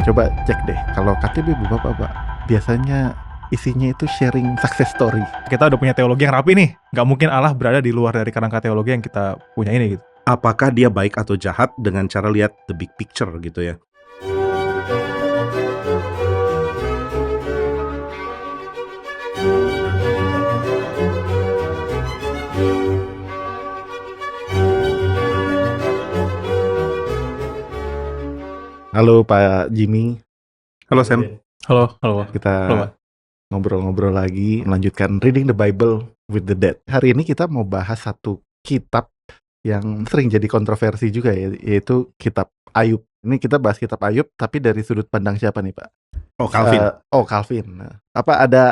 Coba cek deh, kalau KTB Bapak, Pak, biasanya isinya itu sharing success story. Kita udah punya teologi yang rapi nih. Nggak mungkin Allah berada di luar dari kerangka teologi yang kita punya ini gitu. Apakah dia baik atau jahat dengan cara lihat the big picture gitu ya. Halo Pak Jimmy, Halo Sam. Halo, halo. kita Halo, Pak. ngobrol-ngobrol lagi, melanjutkan Reading the Bible with the Dead. Hari ini kita mau bahas satu kitab yang sering jadi kontroversi juga ya, yaitu kitab Ayub. Ini kita bahas kitab Ayub, tapi dari sudut pandang siapa nih Pak? Oh, Calvin. Calvin. Nah, apa ada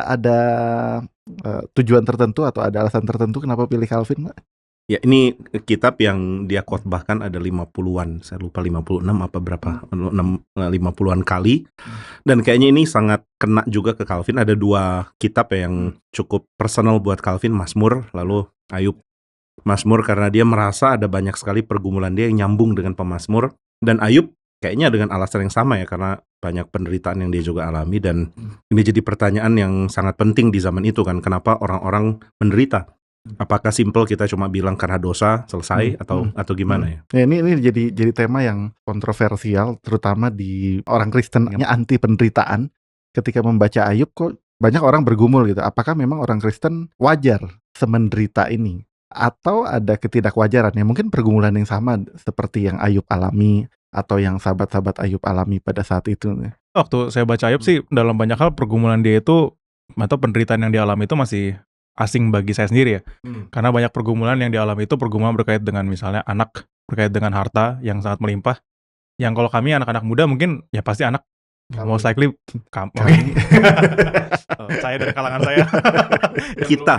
tujuan tertentu atau ada alasan tertentu kenapa pilih Calvin, Pak? Ya, ini kitab yang dia khotbahkan ada 50-an. Saya lupa 56 apa berapa. 50-an kali. Dan kayaknya ini sangat kena juga ke Calvin. Ada dua kitab yang cukup personal buat Calvin, Mazmur lalu Ayub. Mazmur karena dia merasa ada banyak sekali pergumulan dia yang nyambung dengan pemazmur, dan Ayub kayaknya dengan alasan yang sama ya, karena banyak penderitaan yang dia juga alami. Dan ini jadi pertanyaan yang sangat penting di zaman itu kan, kenapa orang-orang menderita? Apakah simple kita cuma bilang karena dosa selesai atau gimana ya? Ya, ini jadi tema yang kontroversial, terutama di orang Kristen yang anti penderitaan. Ketika membaca Ayub, kok banyak orang bergumul gitu. Apakah memang orang Kristen wajar semenderita ini? Atau ada ketidakwajaran? Ya mungkin pergumulan yang sama seperti yang Ayub alami atau yang sahabat-sahabat Ayub alami pada saat itu. Waktu saya baca Ayub sih, dalam banyak hal pergumulan dia itu atau penderitaan yang dialami itu masih asing bagi saya sendiri ya. Karena banyak pergumulan yang dialami itu pergumulan berkait dengan misalnya anak, berkait dengan harta yang sangat melimpah. Yang kalau kami anak-anak muda mungkin ya pasti anak most likely kami. Saya dari kalangan saya. Kita.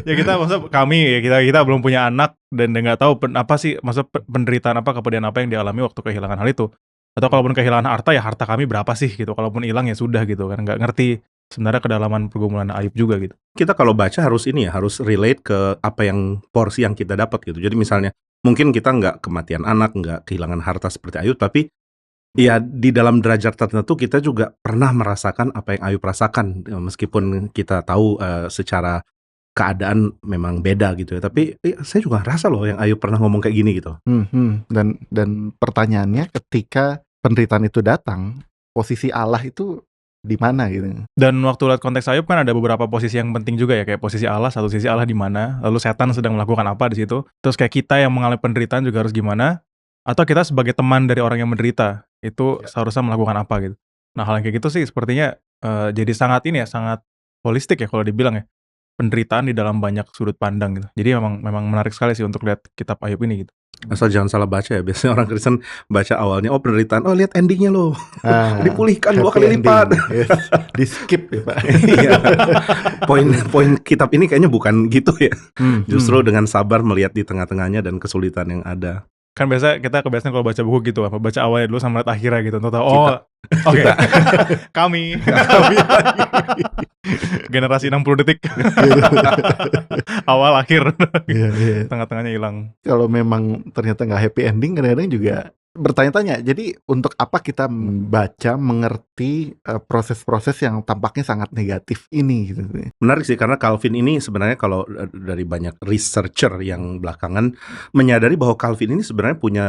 Ya kita maksud kami ya kita belum punya anak dan nggak tahu apa sih maksud penderitaan apa, kepedihan apa yang dialami waktu kehilangan hal itu. Atau kalaupun kehilangan harta ya harta kami berapa sih gitu. Kalaupun hilang ya sudah gitu kan, nggak ngerti sebenarnya kedalaman pergumulan Ayub juga gitu. Kita kalau baca harus harus relate ke apa yang porsi yang kita dapat gitu. Jadi misalnya mungkin kita nggak kematian anak, nggak kehilangan harta seperti Ayub, tapi ya di dalam derajat tertentu kita juga pernah merasakan apa yang Ayub rasakan, meskipun kita tahu secara keadaan memang beda gitu ya. Tapi saya juga rasa loh yang Ayub pernah ngomong kayak gini gitu. Dan pertanyaannya, ketika penderitaan itu datang, posisi Allah itu di mana gitu. Dan waktu lihat konteks Ayub kan ada beberapa posisi yang penting juga ya, kayak posisi Allah, satu sisi Allah di mana, lalu setan sedang melakukan apa di situ. Terus kayak kita yang mengalami penderitaan juga harus gimana, atau kita sebagai teman dari orang yang menderita itu seharusnya melakukan apa gitu. Nah, hal yang kayak gitu sih sepertinya jadi sangat holistik ya kalau dibilang ya. Penderitaan di dalam banyak sudut pandang gitu. Jadi memang menarik sekali sih untuk lihat kitab Ayub ini gitu. Asal jangan salah baca ya. Biasanya orang Kristen baca awalnya, oh penderitaan, oh lihat endingnya loh, dipulihkan 2 kali lipat. Yes. Di skip ya Pak. Iya. Poin kitab ini kayaknya bukan gitu ya. Justru dengan sabar melihat di tengah-tengahnya dan kesulitan yang ada. Kan biasa kita kebiasaan kalau baca buku gitu, apa baca awalnya dulu sama lihat akhirnya gitu. Oh, oke. Kami. Generasi 60 detik. Awal akhir. Tengah-tengahnya hilang. Kalau memang ternyata nggak happy ending, kadang-kadang juga bertanya-tanya. Jadi untuk apa kita membaca, mengerti proses-proses yang tampaknya sangat negatif ini gitu. Menarik sih, karena Calvin ini sebenarnya kalau dari banyak researcher yang belakangan menyadari bahwa Calvin ini sebenarnya punya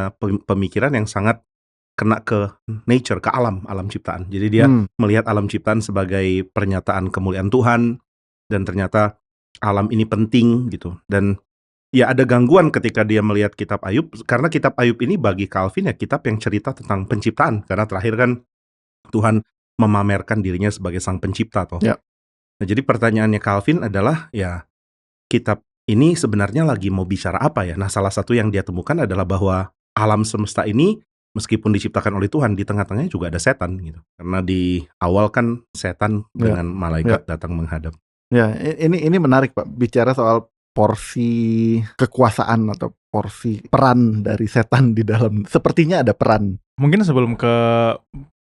pemikiran yang sangat kena ke nature, ke alam ciptaan. Jadi dia melihat alam ciptaan sebagai pernyataan kemuliaan Tuhan, dan ternyata alam ini penting gitu. Dan ya ada gangguan ketika dia melihat kitab Ayub, karena kitab Ayub ini bagi Calvin ya kitab yang cerita tentang penciptaan, karena terakhir kan Tuhan memamerkan dirinya sebagai sang pencipta toh. Ya. Nah, jadi pertanyaannya Calvin adalah ya kitab ini sebenarnya lagi mau bicara apa ya? Nah, salah satu yang dia temukan adalah bahwa alam semesta ini meskipun diciptakan oleh Tuhan, di tengah-tengahnya juga ada setan gitu. Karena di awal kan setan dengan malaikat datang menghadap. Ya, ini menarik Pak, bicara soal porsi kekuasaan atau porsi peran dari setan di dalam. Sepertinya ada peran. Mungkin sebelum ke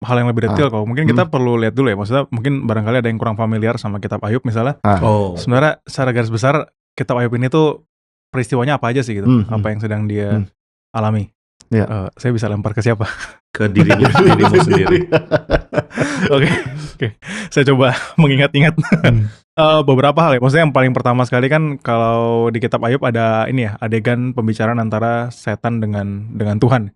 hal yang lebih detail kok, mungkin kita perlu lihat dulu ya. Maksudnya mungkin barangkali ada yang kurang familiar sama kitab Ayub misalnya. Sebenarnya secara garis besar kitab Ayub ini tuh peristiwanya apa aja sih gitu? Apa yang sedang dia alami? Saya bisa lempar ke siapa? Ke dirimu sendiri. Oke. Saya coba mengingat-ingat beberapa hal ya. Maksudnya yang paling pertama sekali kan kalau di kitab Ayub ada ini ya, adegan pembicaraan antara setan dengan Tuhan.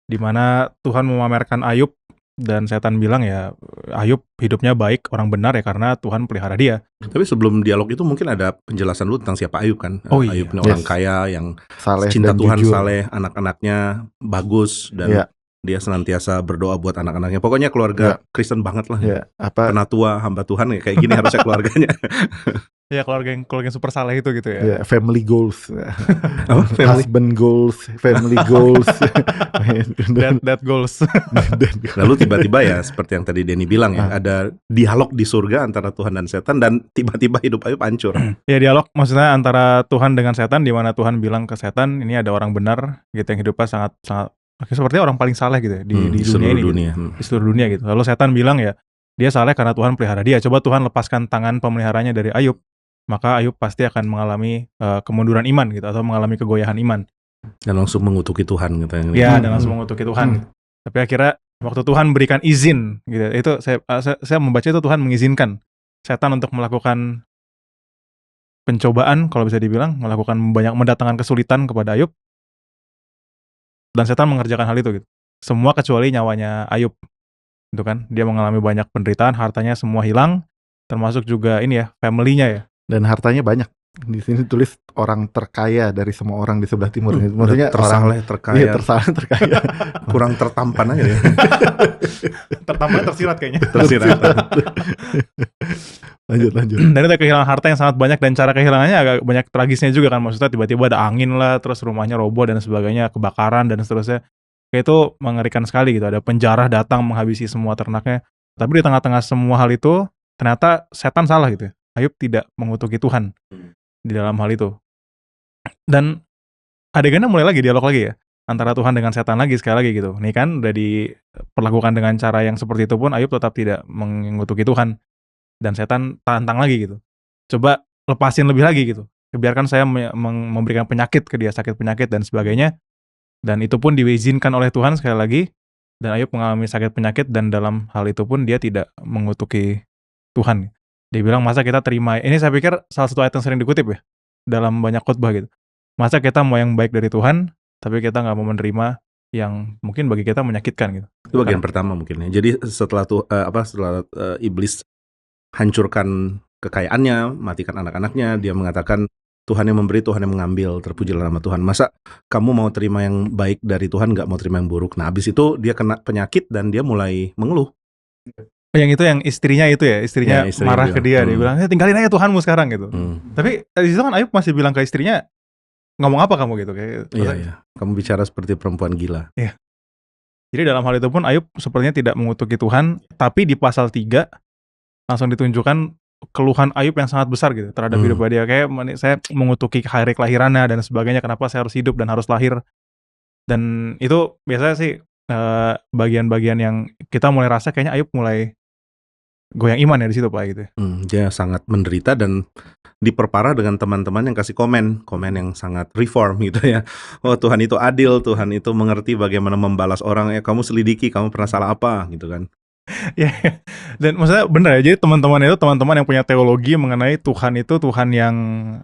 Di mana Tuhan memamerkan Ayub dan setan bilang ya, Ayub hidupnya baik, orang benar ya karena Tuhan pelihara dia. Tapi sebelum dialog itu mungkin ada penjelasan dulu tentang siapa Ayub kan. Oh iya. Ayub ini orang kaya yang saleh cinta dan Tuhan, jujur. saleh, anak-anaknya bagus dan dia senantiasa berdoa buat anak-anaknya. Pokoknya keluarga Kristen banget lah. Penatua hamba Tuhan ya kayak gini harusnya keluarganya. Ya keluarga yang super saleh itu gitu ya. Family goals. Husband goals, family goals. That goals. Lalu tiba-tiba ya seperti yang tadi Denny bilang ya, ada dialog di surga antara Tuhan dan setan dan tiba-tiba hidup Ayub hancur. Ya dialog maksudnya antara Tuhan dengan setan, di mana Tuhan bilang ke setan, ini ada orang benar gitu yang hidupnya sangat sepertinya orang paling saleh gitu ya di dunia ini. Di seluruh dunia gitu. Lalu setan bilang ya, dia saleh karena Tuhan pelihara dia. Coba Tuhan lepaskan tangan pemeliharanya dari Ayub, maka Ayub pasti akan mengalami kemunduran iman gitu, atau mengalami kegoyahan iman. Dan langsung mengutuki Tuhan gitu. Ya, dan langsung mengutuki Tuhan. Gitu. Tapi akhirnya waktu Tuhan berikan izin gitu, itu saya membaca itu Tuhan mengizinkan setan untuk melakukan pencobaan, kalau bisa dibilang, mendatangkan kesulitan kepada Ayub. Dan setan mengerjakan hal itu gitu. Semua kecuali nyawanya Ayub. Gitu kan. Dia mengalami banyak penderitaan, hartanya semua hilang, termasuk juga ini ya, family-nya ya. Dan hartanya banyak. Di sini tulis orang terkaya dari semua orang di sebelah timur. Maksudnya tersaleh, terkaya. Iya, terkaya. Kurang tertampan aja ya. Tertampan tersirat kayaknya. Tersirat. Lanjut. Dan itu kehilangan harta yang sangat banyak, dan cara kehilangannya agak banyak tragisnya juga kan. Maksudnya tiba-tiba ada angin lah, terus rumahnya roboh dan sebagainya, kebakaran dan seterusnya. Kayak itu mengerikan sekali gitu. Ada penjara datang menghabisi semua ternaknya. Tapi di tengah-tengah semua hal itu, ternyata setan salah gitu ya. Ayub tidak mengutuki Tuhan di dalam hal itu. Dan adegannya mulai lagi, dialog lagi ya, antara Tuhan dengan setan lagi sekali lagi gitu. Nih kan udah diperlakukan dengan cara yang seperti itu pun Ayub tetap tidak mengutuki Tuhan. Dan setan tantang lagi gitu. Coba lepasin lebih lagi gitu. Biarkan saya memberikan penyakit ke dia, sakit penyakit dan sebagainya. Dan itu pun diizinkan oleh Tuhan sekali lagi. Dan Ayub mengalami sakit penyakit, dan dalam hal itu pun dia tidak mengutuki Tuhan. Dia bilang, masa kita terima, ini saya pikir salah satu ayat yang sering dikutip ya, dalam banyak khotbah gitu. Masa kita mau yang baik dari Tuhan, tapi kita gak mau menerima yang mungkin bagi kita menyakitkan gitu. Itu bagian pertama mungkin ya. Jadi setelah iblis hancurkan kekayaannya, matikan anak-anaknya, dia mengatakan Tuhan yang memberi, Tuhan yang mengambil, terpujilah nama Tuhan. Masa kamu mau terima yang baik dari Tuhan, gak mau terima yang buruk? Nah, habis itu dia kena penyakit dan dia mulai mengeluh. Yang itu yang istrinya marah ke dia, dia bilang, tinggalin aja Tuhanmu sekarang gitu. Tapi di situ kan Ayub masih bilang ke istrinya, ngomong apa kamu gitu? Iya. Kamu bicara seperti perempuan gila. Iya. Jadi dalam hal itu pun Ayub sepertinya tidak mengutuki Tuhan, tapi di pasal 3 langsung ditunjukkan keluhan Ayub yang sangat besar gitu terhadap hidup dia. Kayak saya mengutuki hari kelahirannya dan sebagainya, kenapa saya harus hidup dan harus lahir. Dan itu biasanya sih bagian-bagian yang kita mulai rasa kayaknya Ayub mulai goyang iman ya di situ Pak gitu. Dia sangat menderita dan diperparah dengan teman-teman yang kasih komen yang sangat reform gitu ya. Oh, Tuhan itu adil, Tuhan itu mengerti bagaimana membalas orang. Ya kamu selidiki, kamu pernah salah apa gitu kan. Ya, dan maksudnya benar ya. Jadi teman-teman yang punya teologi mengenai Tuhan itu Tuhan yang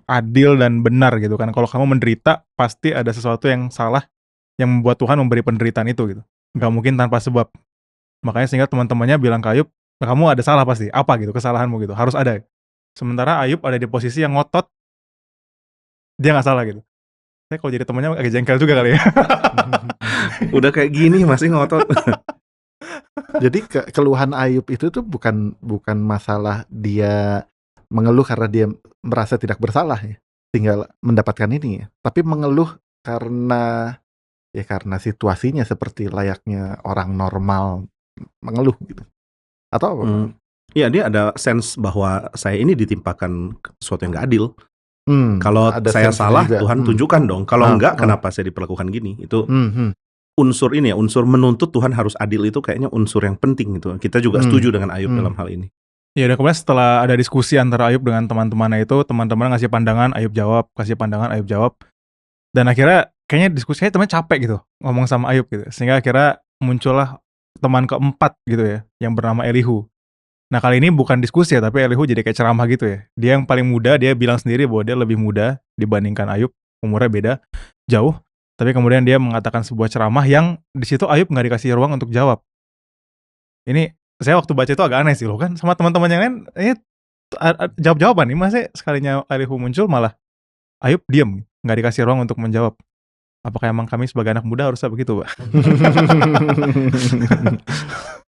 adil dan benar gitu kan. Kalau kamu menderita, pasti ada sesuatu yang salah yang membuat Tuhan memberi penderitaan itu gitu. Gak mungkin tanpa sebab. Makanya sehingga teman-temannya bilang ke Ayub, kamu ada salah pasti. Apa gitu kesalahanmu gitu, harus ada. Sementara Ayub ada di posisi yang ngotot, dia gak salah gitu. Saya kalau jadi temannya agak jengkel juga kali ya. Udah kayak gini masih ngotot. Jadi keluhan Ayub itu tuh bukan masalah dia mengeluh karena dia merasa tidak bersalah ya, tinggal mendapatkan ini ya. Tapi mengeluh karena situasinya seperti layaknya orang normal mengeluh gitu. Atau apa? Iya, dia ada sense bahwa saya ini ditimpakan sesuatu yang gak adil. Kalau saya salah, juga. Tuhan tunjukkan dong. Kalau enggak, kenapa saya diperlakukan gini? Itu unsur ini ya, unsur menuntut Tuhan harus adil itu kayaknya unsur yang penting gitu. Kita juga setuju dengan Ayub dalam hal ini. Ya, dan kemudian setelah ada diskusi antara Ayub dengan teman-temannya itu, teman-teman ngasih pandangan, Ayub jawab, kasih pandangan, Ayub jawab. Dan akhirnya kayaknya diskusinya teman capek gitu ngomong sama Ayub gitu. Sehingga akhirnya muncullah teman keempat gitu ya, yang bernama Elihu. Nah kali ini bukan diskusi ya, tapi Elihu jadi kayak ceramah gitu ya. Dia yang paling muda, dia bilang sendiri bahwa dia lebih muda dibandingkan Ayub, umurnya beda jauh. Tapi kemudian dia mengatakan sebuah ceramah yang di situ Ayub nggak dikasih ruang untuk jawab. Ini saya waktu baca itu agak aneh sih loh kan, sama teman-teman yang lain ini jawab-jawaban nih, masa sekalinya Elihu muncul malah Ayub diem, nggak dikasih ruang untuk menjawab. Apakah emang kami sebagai anak muda harusnya begitu, Pak?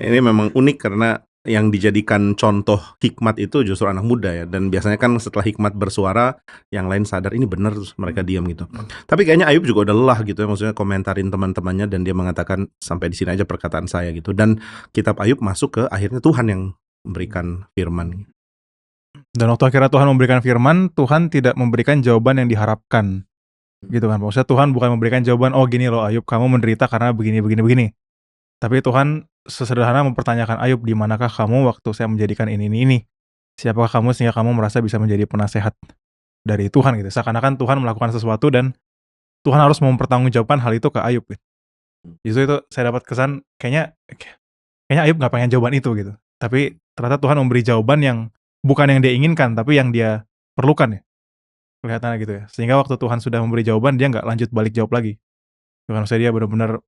Ini memang unik karena yang dijadikan contoh hikmat itu justru anak muda ya, dan biasanya kan setelah hikmat bersuara yang lain sadar ini benar terus mereka diam gitu. Tapi kayaknya Ayub juga udah lelah gitu ya, maksudnya komentarin teman-temannya dan dia mengatakan sampai di sini aja perkataan saya gitu. Dan kitab Ayub masuk ke akhirnya Tuhan yang memberikan firman. Dan waktu akhirnya Tuhan memberikan firman, Tuhan tidak memberikan jawaban yang diharapkan. Gitu kan. Maksudnya Tuhan bukan memberikan jawaban, oh gini loh Ayub, kamu menderita karena begini. Tapi Tuhan sesederhana mempertanyakan Ayub, di manakah kamu waktu saya menjadikan ini? Siapakah kamu sehingga kamu merasa bisa menjadi penasehat dari Tuhan gitu. Seakan-akan Tuhan melakukan sesuatu dan Tuhan harus mempertanggungjawabkan hal itu ke Ayub gitu. Justru itu saya dapat kesan kayaknya Ayub gak pengen jawaban itu gitu. Tapi ternyata Tuhan memberi jawaban yang bukan yang dia inginkan, tapi yang dia perlukan ya. Kelihatannya gitu ya. Sehingga waktu Tuhan sudah memberi jawaban, dia gak lanjut balik jawab lagi. Bukan maksudnya dia benar-benar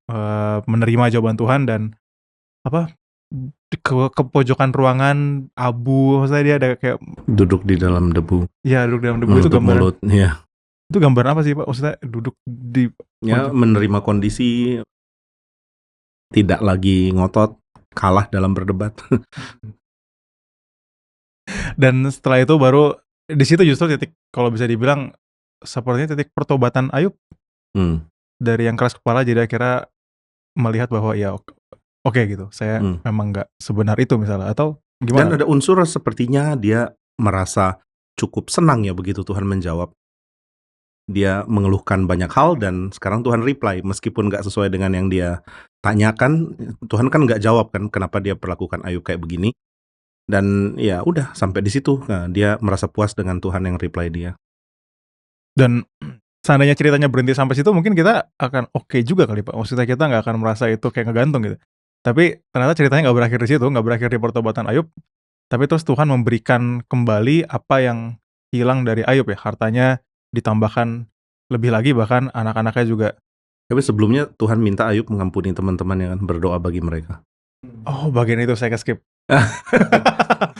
menerima jawaban Tuhan dan ke pojokan ruangan abu, maksudnya dia ada kayak duduk di dalam debu. Ya, duduk dalam debu itu gambaran. Mulut, ya. Itu gambaran apa sih, Pak? Maksudnya duduk di menerima kondisi tidak lagi ngotot, kalah dalam berdebat. Dan setelah itu baru di situ justru titik, kalau bisa dibilang sepertinya titik pertobatan Ayub. Dari yang keras kepala jadi akhirnya melihat bahwa ya oke gitu, saya memang nggak sebenar itu misalnya, atau gimana? Dan ada unsur sepertinya dia merasa cukup senang ya begitu Tuhan menjawab. Dia mengeluhkan banyak hal dan sekarang Tuhan reply meskipun nggak sesuai dengan yang dia tanyakan. Tuhan kan nggak jawab kan kenapa dia perlakukan Ayub kayak begini. Dan ya udah sampai di situ. Nah, dia merasa puas dengan Tuhan yang reply dia. Dan seandainya ceritanya berhenti sampai situ mungkin kita akan oke juga kali Pak. Maksudnya kita nggak akan merasa itu kayak ngegantung gitu. Tapi ternyata ceritanya nggak berakhir di situ, nggak berakhir di pertobatan Ayub. Tapi terus Tuhan memberikan kembali apa yang hilang dari Ayub ya. Hartanya ditambahkan lebih lagi, bahkan anak-anaknya juga. Tapi sebelumnya Tuhan minta Ayub mengampuni teman-teman yang berdoa bagi mereka. Oh, bagian itu saya skip.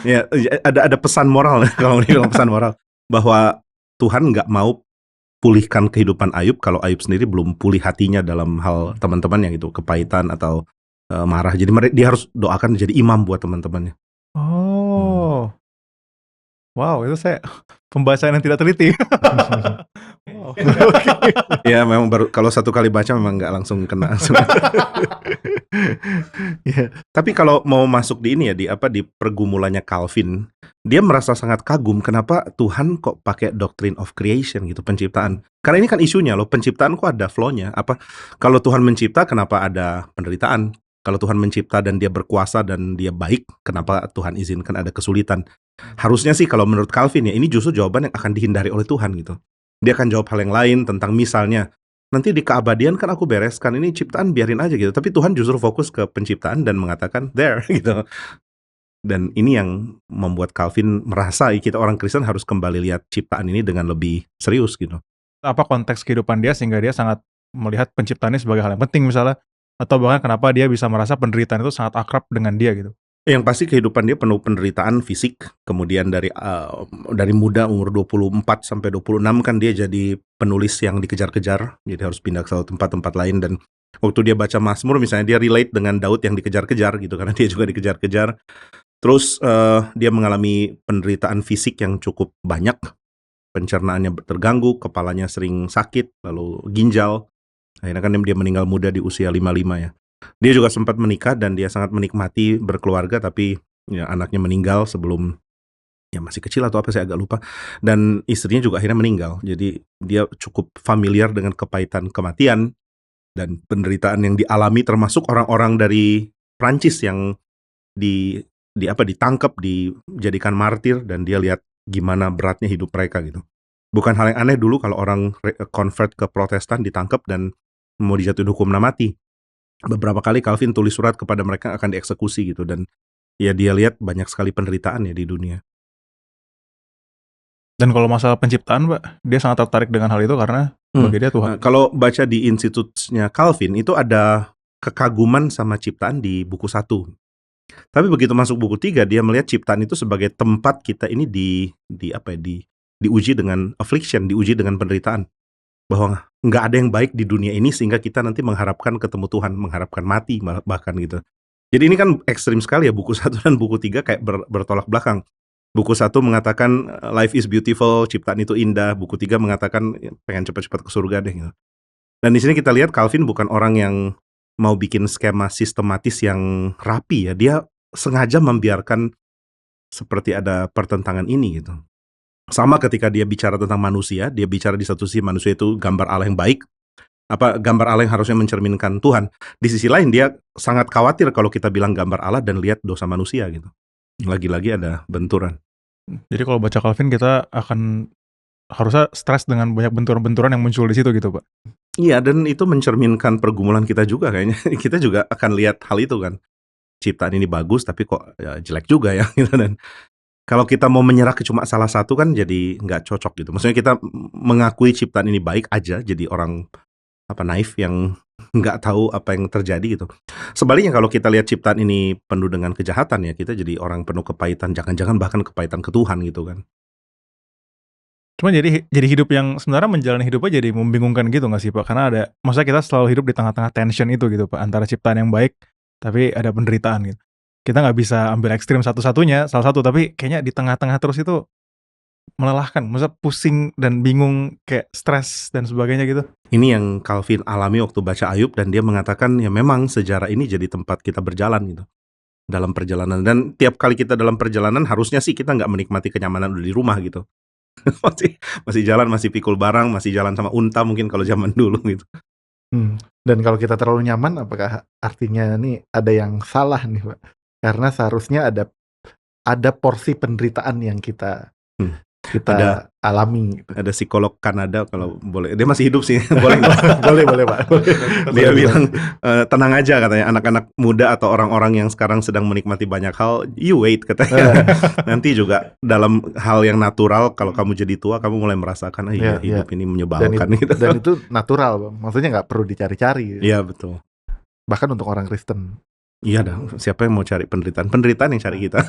Ya, ada pesan moral kalau dibilang pesan moral bahwa Tuhan nggak mau pulihkan kehidupan Ayub kalau Ayub sendiri belum pulih hatinya dalam hal teman-temannya gitu, kepahitan atau marah. Jadi dia harus doakan jadi imam buat teman-temannya. Oh, wow, itu saya pembacaan yang tidak teliti. Ya memang baru kalau satu kali baca memang nggak langsung kena. Ya, tapi kalau mau masuk di ini ya di pergumulannya Calvin, dia merasa sangat kagum kenapa Tuhan kok pakai doctrine of creation gitu, penciptaan. Karena ini kan isunya loh, penciptaan kok ada flow-nya. Kalau Tuhan mencipta kenapa ada penderitaan? Kalau Tuhan mencipta dan dia berkuasa dan dia baik, kenapa Tuhan izinkan ada kesulitan? Harusnya sih kalau menurut Calvin ya ini justru jawaban yang akan dihindari oleh Tuhan gitu. Dia akan jawab hal yang lain tentang misalnya nanti di keabadian kan aku bereskan ini ciptaan biarin aja gitu. Tapi Tuhan justru fokus ke penciptaan dan mengatakan there gitu. Dan ini yang membuat Calvin merasa kita orang Kristen harus kembali lihat ciptaan ini dengan lebih serius gitu. Apa konteks kehidupan dia sehingga dia sangat melihat penciptaannya sebagai hal yang penting misalnya, atau bahkan kenapa dia bisa merasa penderitaan itu sangat akrab dengan dia gitu. Yang pasti kehidupan dia penuh penderitaan fisik, kemudian dari muda umur 24 sampai 26 kan dia jadi penulis yang dikejar-kejar, jadi harus pindah ke tempat-tempat lain. Dan waktu dia baca Mazmur misalnya dia relate dengan Daud yang dikejar-kejar gitu, karena dia juga dikejar-kejar. Terus dia mengalami penderitaan fisik yang cukup banyak, pencernaannya terganggu, kepalanya sering sakit, lalu ginjal. Akhirnya kan dia meninggal muda di usia 55 ya. Dia juga sempat menikah dan dia sangat menikmati berkeluarga, tapi ya anaknya meninggal sebelum ya masih kecil atau apa saya agak lupa, dan istrinya juga akhirnya meninggal. Jadi dia cukup familiar dengan kepahitan kematian dan penderitaan yang dialami, termasuk orang-orang dari Prancis yang ditangkap, dijadikan martir, dan dia lihat gimana beratnya hidup mereka gitu. Bukan hal yang aneh dulu kalau orang convert ke Protestan ditangkap dan mau dijatuhin hukum mati. Beberapa kali Calvin tulis surat kepada mereka akan dieksekusi gitu, dan ya dia lihat banyak sekali penderitaan ya di dunia. Dan kalau masalah penciptaan, Pak, dia sangat tertarik dengan hal itu karena bagi dia Tuhan. Kalau baca di Institutes-nya Calvin itu ada kekaguman sama ciptaan di buku 1. Tapi begitu masuk buku 3 dia melihat ciptaan itu sebagai tempat kita ini diuji dengan affliction, diuji dengan penderitaan. Bahwa nggak ada yang baik di dunia ini sehingga kita nanti mengharapkan ketemu Tuhan, mengharapkan mati bahkan gitu. Jadi ini kan ekstrim sekali ya, buku 1 dan buku 3 kayak bertolak belakang. Buku 1 mengatakan life is beautiful, ciptaan itu indah. Buku 3 mengatakan pengen cepat-cepat ke surga deh gitu. Dan di sini kita lihat Calvin bukan orang yang mau bikin skema sistematis yang rapi ya. Dia sengaja membiarkan seperti ada pertentangan ini gitu. Sama ketika dia bicara tentang manusia, dia bicara di satu sisi manusia itu gambar Allah yang baik, gambar Allah yang harusnya mencerminkan Tuhan. Di sisi lain dia sangat khawatir kalau kita bilang gambar Allah dan lihat dosa manusia gitu. Lagi-lagi ada benturan. Jadi kalau baca Calvin kita akan harusnya stres dengan banyak benturan-benturan yang muncul di situ gitu, Pak. Iya, dan itu mencerminkan pergumulan kita juga kayaknya. Kita juga akan lihat hal itu kan. Ciptaan ini bagus tapi kok ya, jelek juga ya gitu. Dan kalau kita mau menyerah ke cuma salah satu kan jadi nggak cocok gitu. Maksudnya kita mengakui ciptaan ini baik aja jadi orang naif yang nggak tahu apa yang terjadi gitu. Sebaliknya kalau kita lihat ciptaan ini penuh dengan kejahatan ya, kita jadi orang penuh kepahitan, jangan-jangan bahkan kepahitan ke Tuhan gitu kan. Cuma jadi hidup yang sebenarnya menjalani hidupnya jadi membingungkan gitu nggak sih, Pak? Karena maksudnya kita selalu hidup di tengah-tengah tension itu gitu, Pak, antara ciptaan yang baik tapi ada penderitaan gitu. Kita nggak bisa ambil ekstrim satu-satunya, salah satu, tapi kayaknya di tengah-tengah terus itu melelahkan, maksudnya pusing dan bingung, kayak stres dan sebagainya gitu. Ini yang Calvin alami waktu baca Ayub, dan dia mengatakan ya memang sejarah ini jadi tempat kita berjalan gitu dalam perjalanan, dan tiap kali kita dalam perjalanan harusnya sih kita nggak menikmati kenyamanan udah di rumah gitu. masih jalan, masih pikul barang, masih jalan sama unta mungkin kalau zaman dulu gitu. Dan kalau kita terlalu nyaman, apakah artinya nih ada yang salah nih, Pak? Karena seharusnya ada porsi penderitaan yang kita alami gitu. Ada psikolog Kanada kalau boleh, dia masih hidup sih. boleh Pak. Dia bilang tenang aja katanya, anak-anak muda atau orang-orang yang sekarang sedang menikmati banyak hal, you wait katanya. Nanti juga dalam hal yang natural kalau kamu jadi tua kamu mulai merasakan hidup ini menyebalkan gitu. Dan itu natural, Bang. Maksudnya nggak perlu dicari-cari. Iya betul. Bahkan untuk orang Kristen. Iya dah, siapa yang mau cari penderitaan? Penderitaan yang cari kita.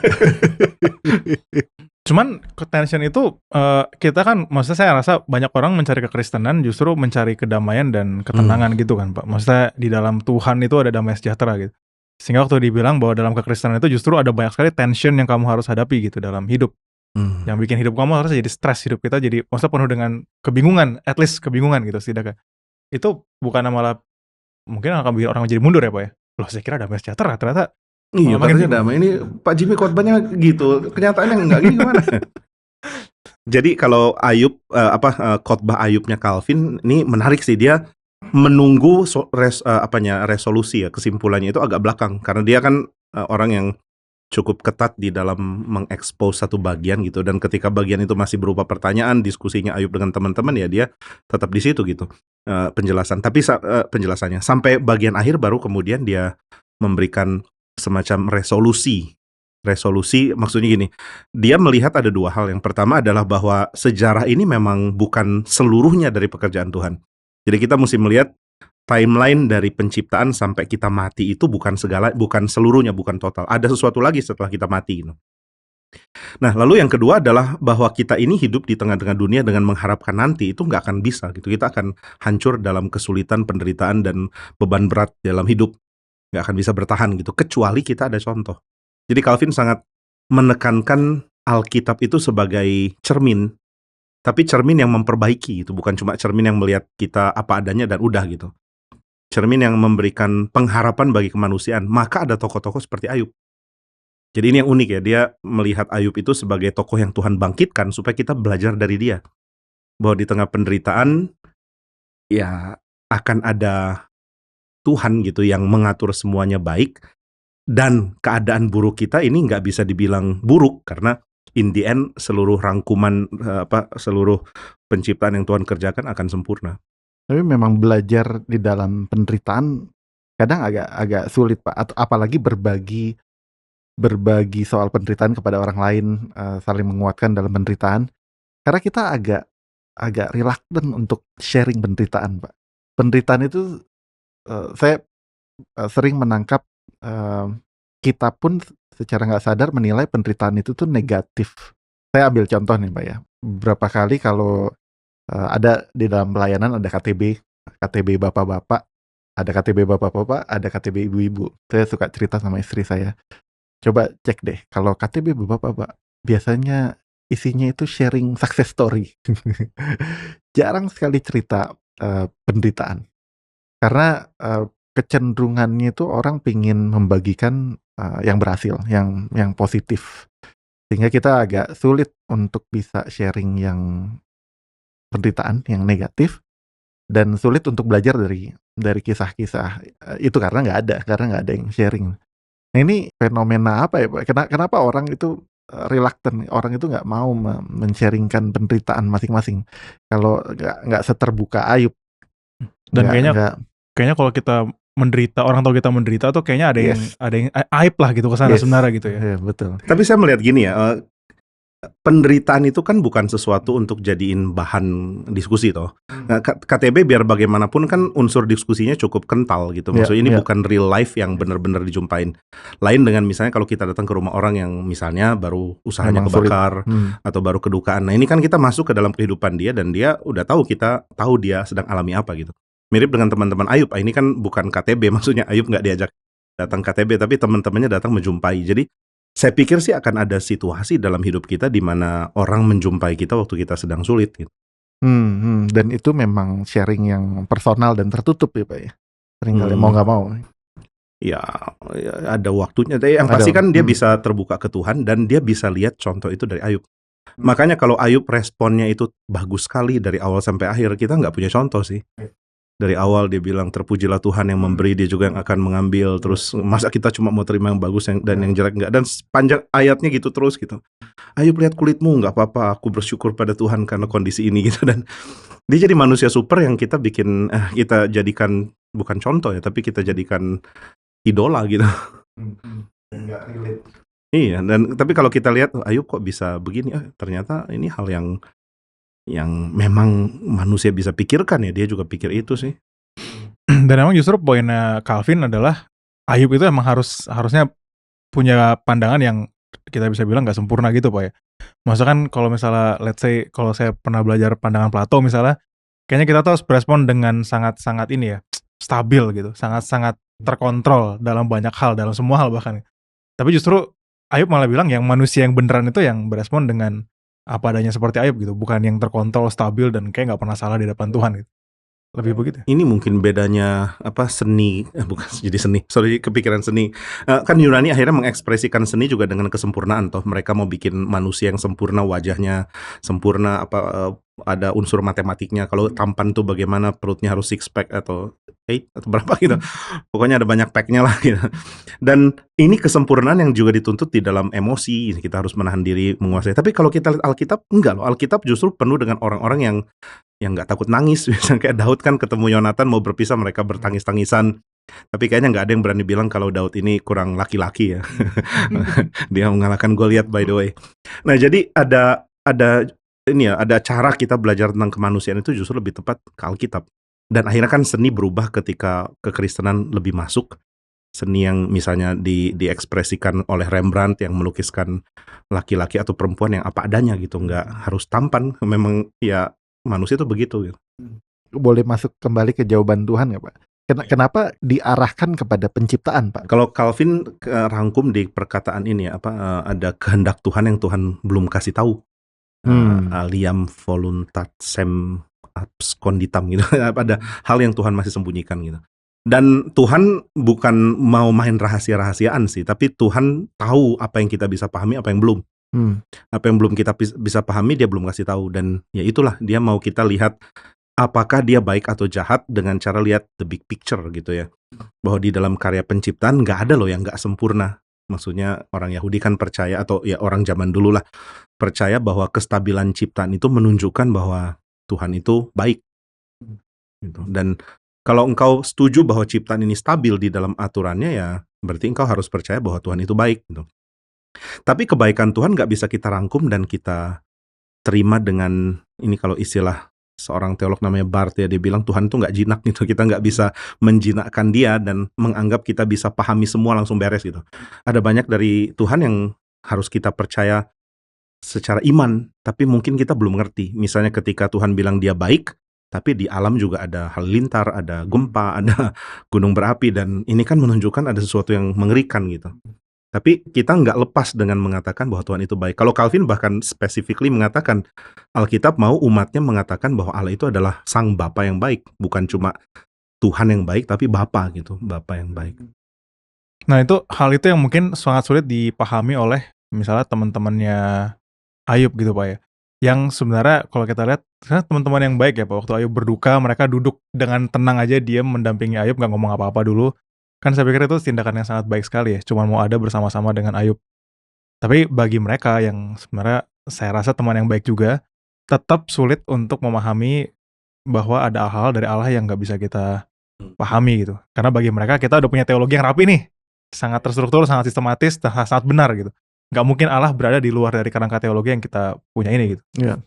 Cuman tension itu kita kan, maksudnya saya rasa banyak orang mencari kekristenan justru mencari kedamaian dan ketenangan gitu kan, Pak. Maksudnya di dalam Tuhan itu ada damai sejahtera gitu. Sehingga waktu dibilang bahwa dalam kekristenan itu justru ada banyak sekali tension yang kamu harus hadapi gitu dalam hidup. Yang bikin hidup kamu harus jadi stres, hidup kita jadi maksudnya penuh dengan kebingungan, at least kebingungan gitu setidaknya. Itu bukan malah mungkin akan bikin orang jadi mundur ya, Pak ya. Loh, saya kira damai sejahtera, ternyata iya, katanya damai. Ini Pak Jimmy khotbahnya gitu, kenyataannya enggak gitu gimana? Jadi kalau Ayub, khotbah Ayubnya Calvin ini menarik sih, dia menunggu resolusi ya, kesimpulannya itu agak belakang karena dia kan orang yang cukup ketat di dalam mengekspos satu bagian gitu, dan ketika bagian itu masih berupa pertanyaan, diskusinya Ayub dengan teman-teman ya dia tetap di situ gitu penjelasan. Tapi penjelasannya sampai bagian akhir baru kemudian dia memberikan semacam resolusi maksudnya gini, dia melihat ada dua hal. Yang pertama adalah bahwa sejarah ini memang bukan seluruhnya dari pekerjaan Tuhan. Jadi kita mesti melihat timeline dari penciptaan sampai kita mati itu bukan seluruhnya, bukan total. Ada sesuatu lagi setelah kita mati gitu. Nah, lalu yang kedua adalah bahwa kita ini hidup di tengah-tengah dunia dengan mengharapkan nanti, itu nggak akan bisa gitu. Kita akan hancur dalam kesulitan, penderitaan, dan beban berat dalam hidup. Nggak akan bisa bertahan gitu, kecuali kita ada contoh. Jadi Calvin sangat menekankan Alkitab itu sebagai cermin, tapi cermin yang memperbaiki itu, bukan cuma cermin yang melihat kita apa adanya dan udah gitu. Cermin yang memberikan pengharapan bagi kemanusiaan. Maka ada tokoh-tokoh seperti Ayub. Jadi ini yang unik ya, dia melihat Ayub itu sebagai tokoh yang Tuhan bangkitkan supaya kita belajar dari dia. Bahwa di tengah penderitaan ya akan ada Tuhan gitu yang mengatur semuanya baik, dan keadaan buruk kita ini nggak bisa dibilang buruk karena in the end seluruh rangkuman seluruh penciptaan yang Tuhan kerjakan akan sempurna. Tapi memang belajar di dalam penderitaan kadang agak sulit, Pak. Atau apalagi berbagi soal penderitaan kepada orang lain, saling menguatkan dalam penderitaan. Karena kita agak reluctant untuk sharing penderitaan, Pak. Penderitaan itu saya sering menangkap kita pun secara nggak sadar menilai penderitaan itu tuh negatif. Saya ambil contoh nih, Pak ya. Beberapa kali kalau ada di dalam pelayanan ada KTB bapak-bapak, ada KTB bapak-bapak, ada KTB ibu-ibu. Saya suka cerita sama istri saya. Coba cek deh, kalau KTB bapak-bapak biasanya isinya itu sharing success story. Jarang sekali cerita penderitaan. Karena kecenderungannya itu orang pingin membagikan yang berhasil, yang positif. Sehingga kita agak sulit untuk bisa sharing yang penderitaan, yang negatif, dan sulit untuk belajar dari kisah-kisah itu karena nggak ada yang sharing. Nah, ini fenomena apa ya, Pak? Kenapa orang itu reluctant, orang itu nggak mau men-sharingkan penderitaan masing-masing kalau nggak seterbuka Ayub. Dan Nggak kayaknya kalau kita menderita, orang tahu kita menderita tuh kayaknya ada yang aib lah gitu kesana Yes. sebenarnya gitu ya. Iya, betul. Tapi saya melihat gini ya, penderitaan itu kan bukan sesuatu untuk jadiin bahan diskusi toh. Nah, KTB biar bagaimanapun kan unsur diskusinya cukup kental gitu. Maksudnya ini bukan real life yang benar-benar dijumpain. Lain dengan misalnya kalau kita datang ke rumah orang yang misalnya baru usahanya Memang kebakar atau baru kedukaan. Nah, ini kan kita masuk ke dalam kehidupan dia dan dia udah tahu, kita tahu dia sedang alami apa gitu. Mirip dengan teman-teman Ayub. Ini kan bukan KTB, maksudnya Ayub nggak diajak datang KTB, tapi teman-temannya datang menjumpai. Jadi saya pikir sih akan ada situasi dalam hidup kita di mana orang menjumpai kita waktu kita sedang sulit gitu. Dan itu memang sharing yang personal dan tertutup ya, Pak ya. Seringkali mau nggak mau. Ya ada waktunya. Yang pasti kan dia bisa terbuka ke Tuhan dan dia bisa lihat contoh itu dari Ayub. Makanya kalau Ayub responnya itu bagus sekali dari awal sampai akhir, kita nggak punya contoh sih. Dari awal dia bilang terpujilah Tuhan yang memberi, dia juga yang akan mengambil. Terus masa kita cuma mau terima yang bagus dan yang jelek enggak. Dan sepanjang ayatnya gitu terus gitu. Ayub, lihat kulitmu, nggak apa-apa, aku bersyukur pada Tuhan karena kondisi ini gitu. Dan dia jadi manusia super yang kita bikin, kita jadikan bukan contoh ya, tapi kita jadikan idola gitu. Nggak relate. Iya, dan tapi kalau kita lihat Ayub kok bisa begini, ternyata ini hal yang memang manusia bisa pikirkan ya, dia juga pikir itu sih. Dan emang justru poinnya Calvin adalah Ayub itu emang harusnya punya pandangan yang kita bisa bilang nggak sempurna gitu, Pak ya. Maksudnya kan kalau misalnya let's say kalau saya pernah belajar pandangan Plato misalnya, kayaknya kita tuh harus berespon dengan sangat-sangat ini ya, stabil gitu, sangat-sangat terkontrol dalam banyak hal, dalam semua hal bahkan. Tapi justru Ayub malah bilang yang manusia yang beneran itu yang berespon dengan apa adanya seperti Ayub gitu, bukan yang terkontrol, stabil, dan kayak nggak pernah salah di depan Tuhan gitu. Lebih begitu. Ini mungkin bedanya seni, bukan jadi seni, sorry kepikiran seni. Kan Yunani akhirnya mengekspresikan seni juga dengan kesempurnaan toh. Mereka mau bikin manusia yang sempurna, wajahnya sempurna, ada unsur matematiknya. Kalau tampan tuh bagaimana, perutnya harus 6 pack atau 8 atau berapa gitu. Pokoknya ada banyak packnya lah gitu. Dan ini kesempurnaan yang juga dituntut di dalam emosi. Kita harus menahan diri, menguasai. Tapi kalau kita lihat Alkitab, enggak loh. Alkitab justru penuh dengan orang-orang yang nggak takut nangis. Misalnya kayak Daud kan ketemu Yonatan mau berpisah, mereka bertangis-tangisan. Tapi kayaknya nggak ada yang berani bilang kalau Daud ini kurang laki-laki ya. Dia mengalahkan Goliat by the way. Nah jadi ada cara kita belajar tentang kemanusiaan itu justru lebih tepat ke Alkitab. Dan akhirnya kan seni berubah ketika kekristenan lebih masuk. Seni yang misalnya diekspresikan oleh Rembrandt yang melukiskan laki-laki atau perempuan yang apa adanya gitu, nggak harus tampan. Memang ya manusia itu begitu gitu. Boleh masuk kembali ke jawaban Tuhan ya, Pak? Kenapa diarahkan kepada penciptaan, Pak? Kalau Calvin rangkum di perkataan ini ada kehendak Tuhan yang Tuhan belum kasih tahu. Aliam voluntatem absconditam gitu. Ada hal yang Tuhan masih sembunyikan gitu. Dan Tuhan bukan mau main rahasia-rahasiaan sih, tapi Tuhan tahu apa yang kita bisa pahami, apa yang belum. Apa yang belum kita bisa pahami dia belum kasih tahu. Dan ya itulah, dia mau kita lihat apakah dia baik atau jahat dengan cara lihat the big picture gitu ya. Bahwa di dalam karya penciptaan nggak ada loh yang nggak sempurna. Maksudnya orang Yahudi kan percaya, atau ya orang zaman dulu lah, percaya bahwa kestabilan ciptaan itu menunjukkan bahwa Tuhan itu baik. Gitu. Dan kalau engkau setuju bahwa ciptaan ini stabil di dalam aturannya, ya berarti engkau harus percaya bahwa Tuhan itu baik. Gitu. Tapi kebaikan Tuhan nggak bisa kita rangkum dan kita terima dengan, ini kalau istilah seorang teolog namanya Barth ya, dia bilang Tuhan itu nggak jinak gitu. Kita nggak bisa menjinakkan dia dan menganggap kita bisa pahami semua langsung beres gitu. Ada banyak dari Tuhan yang harus kita percaya secara iman, tapi mungkin kita belum ngerti. Misalnya ketika Tuhan bilang dia baik, tapi di alam juga ada halilintar, ada gempa, ada gunung berapi, dan ini kan menunjukkan ada sesuatu yang mengerikan gitu. Tapi kita nggak lepas dengan mengatakan bahwa Tuhan itu baik. Kalau Calvin bahkan specifically mengatakan, Alkitab mau umatnya mengatakan bahwa Allah itu adalah sang Bapa yang baik, bukan cuma Tuhan yang baik, tapi Bapa gitu, Bapa yang baik. Nah hal itu yang mungkin sangat sulit dipahami oleh misalnya teman-temannya Ayub gitu Pak ya. Yang sebenarnya kalau kita lihat, teman-teman yang baik ya Pak, waktu Ayub berduka mereka duduk dengan tenang aja, dia mendampingi Ayub, gak ngomong apa-apa dulu. Kan saya pikir itu tindakan yang sangat baik sekali ya, cuma mau ada bersama-sama dengan Ayub. Tapi bagi mereka yang sebenarnya saya rasa teman yang baik juga, tetap sulit untuk memahami bahwa ada hal-hal dari Allah yang gak bisa kita pahami gitu. Karena bagi mereka kita udah punya teologi yang rapi nih, sangat terstruktur, sangat sistematis, sangat benar gitu. Gak mungkin Allah berada di luar dari kerangka teologi yang kita punya ini gitu. Ya.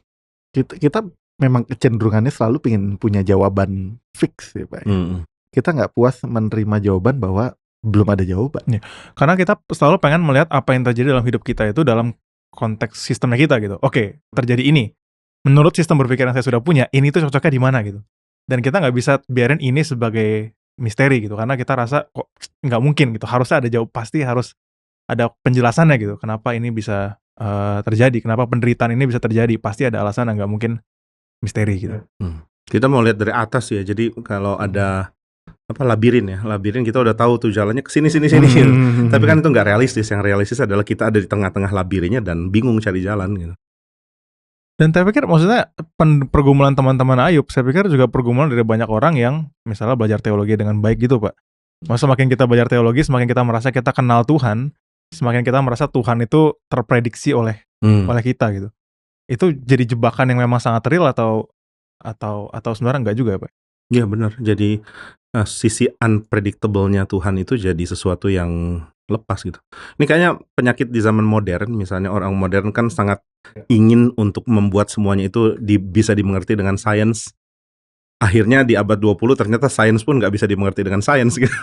Kita memang kecenderungannya selalu pengen punya jawaban fix ya Pak. Kita nggak puas menerima jawaban bahwa belum ada jawaban. Ya. Karena kita selalu pengen melihat apa yang terjadi dalam hidup kita itu dalam konteks sistemnya kita gitu. Oke, terjadi ini. Menurut sistem berpikir yang saya sudah punya, ini tuh cocoknya di mana gitu. Dan kita nggak bisa biarin ini sebagai misteri gitu. Karena kita rasa kok nggak mungkin gitu. Harusnya ada jawab, pasti harus ada penjelasannya gitu. Kenapa ini bisa terjadi? Kenapa penderitaan ini bisa terjadi? Pasti ada alasan yang nggak mungkin misteri gitu. Kita mau lihat dari atas ya. Jadi kalau ada labirin kita udah tahu tuh jalannya ke sini. Tapi kan itu nggak realistis. Yang realistis adalah kita ada di tengah-tengah labirinnya dan bingung cari jalan gitu. Dan saya pikir maksudnya pergumulan teman-teman Ayub, saya pikir juga pergumulan dari banyak orang yang misalnya belajar teologi dengan baik gitu Pak. Maksudnya semakin kita belajar teologi, semakin kita merasa kita kenal Tuhan, semakin kita merasa Tuhan itu terprediksi oleh kita gitu. Itu jadi jebakan yang memang sangat real atau sebenarnya enggak juga Pak? Iya benar. Jadi sisi unpredictable-nya Tuhan itu jadi sesuatu yang lepas gitu. Ini kayaknya penyakit di zaman modern. Misalnya orang modern kan sangat ingin untuk membuat semuanya itu bisa dimengerti dengan sains. Akhirnya di abad 20 ternyata sains pun nggak bisa dimengerti dengan sains gitu.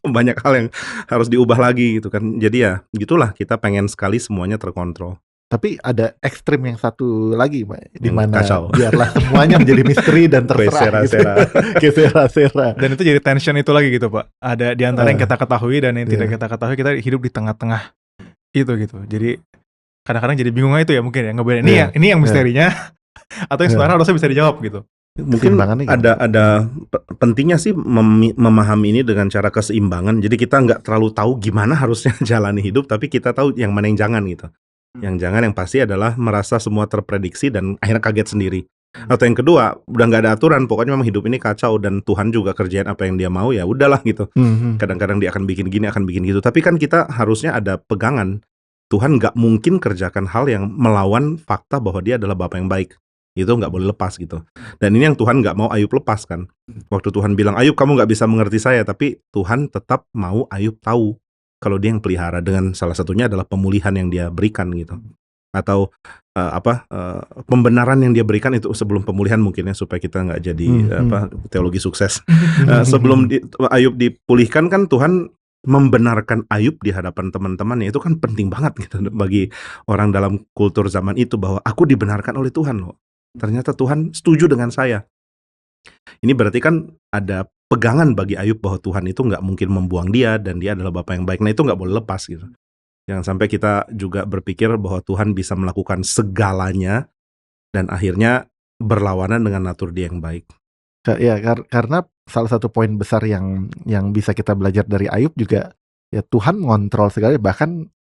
Banyak hal yang harus diubah lagi gitu kan. Jadi ya gitulah, kita pengen sekali semuanya terkontrol. Tapi ada ekstrim yang satu lagi Pak, di Yang mana kacau. biarlah semuanya menjadi misteri dan terserah gitu. Kesera-sera. Dan itu jadi tension itu lagi gitu Pak. Ada di antara yang kita ketahui dan yang tidak Iya. kita ketahui, kita hidup di tengah-tengah itu gitu. Jadi kadang-kadang jadi bingungnya itu ya mungkin ya, ngebedain ini yang misterinya atau yang sebenarnya harusnya bisa dijawab gitu. Mungkin Keseimbangannya ada pentingnya sih memahami ini dengan cara keseimbangan. Jadi kita nggak terlalu tahu gimana harusnya jalani hidup, tapi kita tahu yang mana yang jangan gitu. Yang jangan, yang pasti adalah merasa semua terprediksi dan akhirnya kaget sendiri. Atau yang kedua, udah nggak ada aturan, pokoknya memang hidup ini kacau dan Tuhan juga kerjain apa yang dia mau, ya udahlah gitu. Kadang-kadang dia akan bikin gini, akan bikin gitu. Tapi kan kita harusnya ada pegangan. Tuhan nggak mungkin kerjakan hal yang melawan fakta bahwa dia adalah Bapa yang baik. Itu nggak boleh lepas gitu. Dan ini yang Tuhan nggak mau Ayub lepas kan. Waktu Tuhan bilang, Ayub kamu nggak bisa mengerti saya, tapi Tuhan tetap mau Ayub tahu kalau dia yang pelihara, dengan salah satunya adalah pemulihan yang dia berikan gitu. Atau pembenaran yang dia berikan itu sebelum pemulihan mungkin ya, supaya kita nggak jadi teologi sukses. Sebelum Ayub dipulihkan kan Tuhan membenarkan Ayub di hadapan teman-temannya. Itu kan penting banget gitu bagi orang dalam kultur zaman itu, bahwa aku dibenarkan oleh Tuhan loh. Ternyata Tuhan setuju dengan saya. Ini berarti kan ada pegangan bagi Ayub bahwa Tuhan itu nggak mungkin membuang dia dan dia adalah Bapa yang baik. Nah itu nggak boleh lepas gitu. Jangan sampai kita juga berpikir bahwa Tuhan bisa melakukan segalanya dan akhirnya berlawanan dengan natur dia yang baik. Ya, karena salah satu poin besar yang bisa kita belajar dari Ayub juga, ya Tuhan mengontrol segalanya, bahkan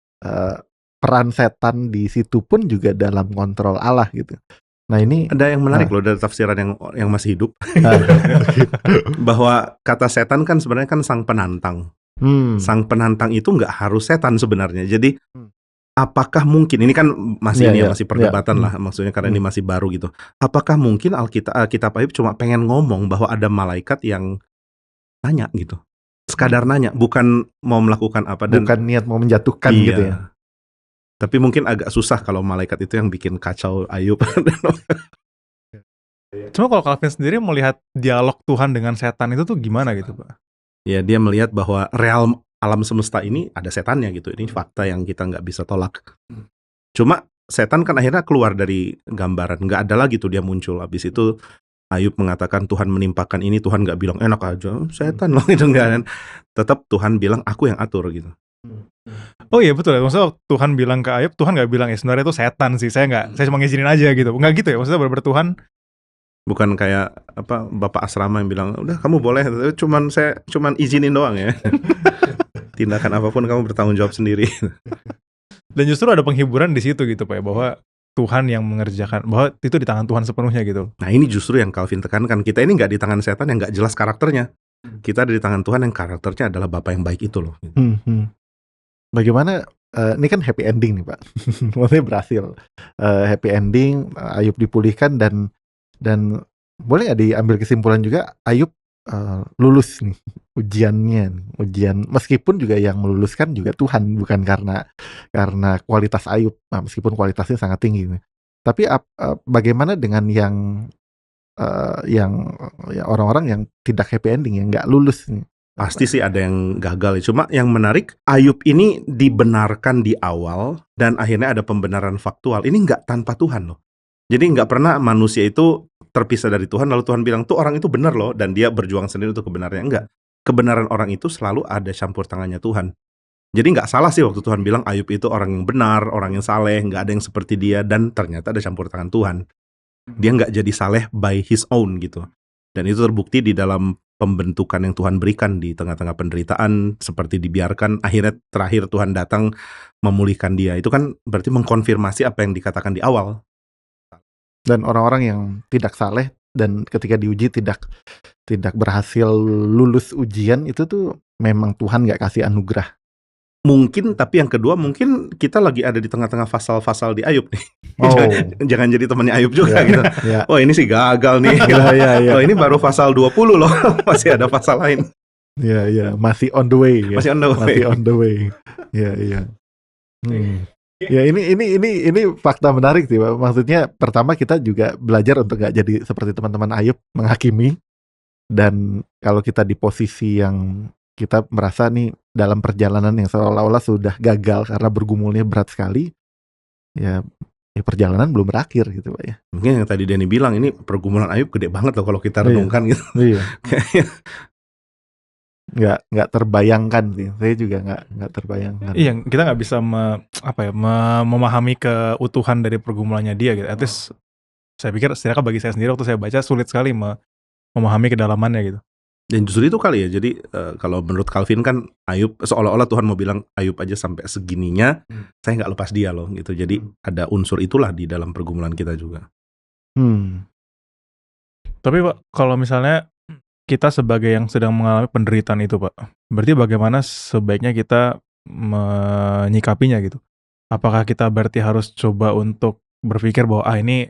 peran setan di situ pun juga dalam kontrol Allah gitu. Nah ini ada yang menarik loh dari tafsiran yang masih hidup, bahwa kata setan kan sebenarnya kan sang penantang. Sang penantang itu nggak harus setan sebenarnya. Jadi apakah mungkin ini kan masih ini ya, masih perdebatan lah, maksudnya karena ini masih baru gitu. Apakah mungkin Kitab Ayub cuma pengen ngomong bahwa ada malaikat yang nanya gitu, sekadar nanya, bukan mau melakukan apa, dan bukan niat mau menjatuhkan gitu ya. Tapi mungkin agak susah kalau malaikat itu yang bikin kacau Ayub. Cuma kalau Calvin sendiri melihat dialog Tuhan dengan setan itu tuh gimana gitu, Pak? Ya, dia melihat bahwa real alam semesta ini ada setannya gitu. Ini fakta yang kita nggak bisa tolak. Cuma setan kan akhirnya keluar dari gambaran, nggak ada lagi tuh dia muncul. Habis itu Ayub mengatakan Tuhan menimpakan ini, Tuhan nggak bilang enak aja, setan loh gitu, enggak kan. Tetap Tuhan bilang aku yang atur gitu. Oh iya betul ya, maksudnya Tuhan bilang ke Ayub, Tuhan nggak bilang ya sebenarnya itu setan sih, saya cuma ngizinin aja gitu, nggak gitu ya, maksudnya benar-benar Tuhan. Bukan kayak apa bapak asrama yang bilang udah kamu boleh, saya cuman izinin doang ya. Tindakan apapun kamu bertanggung jawab sendiri. Dan justru ada penghiburan di situ gitu Pak ya, bahwa Tuhan yang mengerjakan, bahwa itu di tangan Tuhan sepenuhnya gitu. Nah ini justru yang Calvin tekankan, kita ini nggak di tangan setan yang nggak jelas karakternya, kita ada di tangan Tuhan yang karakternya adalah Bapa yang baik itu loh. Bagaimana ini kan happy ending nih Pak. Maksudnya berhasil happy ending, Ayub dipulihkan dan boleh nggak diambil kesimpulan juga Ayub lulus nih ujian, meskipun juga yang meluluskan juga Tuhan, bukan karena kualitas Ayub, meskipun kualitasnya sangat tinggi nih. Tapi bagaimana dengan yang orang-orang yang tidak happy ending, yang nggak lulus nih? Pasti sih ada yang gagal. Cuma yang menarik, Ayub ini dibenarkan di awal dan akhirnya ada pembenaran faktual. Ini nggak tanpa Tuhan loh. Jadi nggak pernah manusia itu terpisah dari Tuhan lalu Tuhan bilang tuh orang itu benar loh dan dia berjuang sendiri untuk kebenarannya. Enggak. Kebenaran orang itu selalu ada campur tangannya Tuhan. Jadi nggak salah sih waktu Tuhan bilang Ayub itu orang yang benar, orang yang saleh, nggak ada yang seperti dia, dan ternyata ada campur tangan Tuhan. Dia nggak jadi saleh by his own gitu. Dan itu terbukti di dalam pembentukan yang Tuhan berikan di tengah-tengah penderitaan, seperti dibiarkan, akhirnya terakhir Tuhan datang memulihkan dia. Itu kan berarti mengkonfirmasi apa yang dikatakan di awal. Dan orang-orang yang tidak saleh dan ketika diuji tidak berhasil lulus ujian, itu tuh memang Tuhan nggak kasih anugerah. Mungkin, tapi yang kedua mungkin kita lagi ada di tengah-tengah fasal-fasal di Ayub nih. Jangan jadi temannya Ayub juga gitu. Oh ini sih gagal nih. Oh ini baru fasal 20 loh. Masih ada fasal lain. Masih on the way. Masih on the way. Ya ini fakta menarik sih, Pak. Maksudnya pertama kita juga belajar untuk nggak jadi seperti teman-teman Ayub menghakimi, dan kalau kita di posisi yang kita merasa nih dalam perjalanan yang seolah-olah sudah gagal karena bergumulnya berat sekali, ya perjalanan belum berakhir gitu Pak ya. Mungkin yang tadi Denny bilang ini pergumulan Ayub gede banget loh kalau kita renungkan gitu. Iya. nggak terbayangkan sih, saya juga nggak terbayangkan. Iya, kita nggak bisa memahami keutuhan dari pergumulannya dia gitu. At least saya pikir setidaknya bagi saya sendiri waktu saya baca sulit sekali memahami kedalamannya gitu. Dan justru itu kali ya, jadi kalau menurut Calvin kan Ayub seolah-olah Tuhan mau bilang Ayub aja sampai segininya, saya nggak lepas dia loh gitu. Jadi ada unsur itulah di dalam pergumulan kita juga. Tapi Pak, kalau misalnya kita sebagai yang sedang mengalami penderitaan itu Pak, berarti bagaimana sebaiknya kita menyikapinya gitu? Apakah kita berarti harus coba untuk berpikir bahwa ini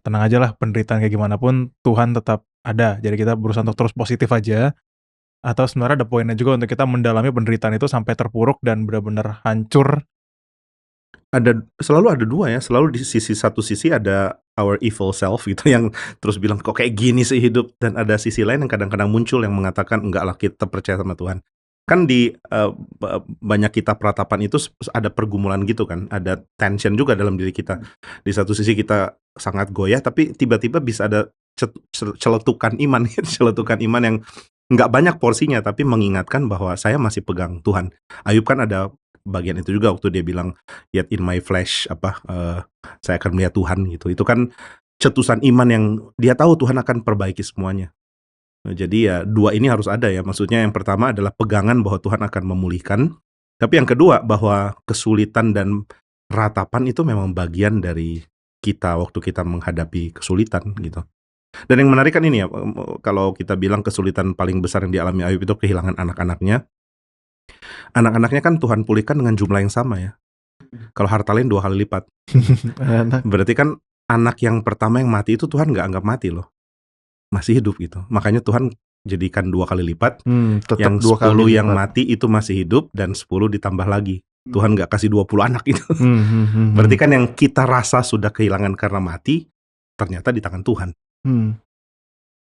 tenang aja lah, penderitaan kayak gimana pun Tuhan tetap ada, jadi kita berusaha untuk terus positif aja? Atau sebenarnya ada poinnya juga untuk kita mendalami penderitaan itu sampai terpuruk dan benar-benar hancur? Selalu ada dua ya, selalu di satu sisi ada our evil self gitu yang terus bilang kok kayak gini sih hidup, dan ada sisi lain yang kadang-kadang muncul yang mengatakan enggak lah, kita percaya sama Tuhan. Kan di banyak kitab peratapan itu ada pergumulan gitu kan, ada tension juga dalam diri kita. Di satu sisi kita sangat goyah, tapi tiba-tiba bisa ada celetukan iman celetukan iman yang nggak banyak porsinya, tapi mengingatkan bahwa saya masih pegang Tuhan. Ayub kan ada bagian itu juga waktu dia bilang yet in my flesh saya akan melihat Tuhan gitu. Itu kan cetusan iman yang dia tahu Tuhan akan perbaiki semuanya. Jadi ya dua ini harus ada ya. Maksudnya yang pertama adalah pegangan bahwa Tuhan akan memulihkan. Tapi yang kedua bahwa kesulitan dan ratapan itu memang bagian dari kita waktu kita menghadapi kesulitan gitu. Dan yang menarik kan ini ya, kalau kita bilang kesulitan paling besar yang dialami Ayub itu kehilangan anak-anaknya. Anak-anaknya kan Tuhan pulihkan dengan jumlah yang sama ya. Kalau harta lain 2 kali lipat. Anak. Berarti kan anak yang pertama yang mati itu Tuhan nggak anggap mati loh. Masih hidup gitu. Makanya Tuhan jadikan 2 kali lipat. Tetap Yang 2 kali 10 yang lipat. mati itu masih hidup dan 10 ditambah lagi. Tuhan nggak kasih 20 anak itu. Hmm. Berarti kan yang kita rasa sudah kehilangan karena mati, ternyata di tangan Tuhan.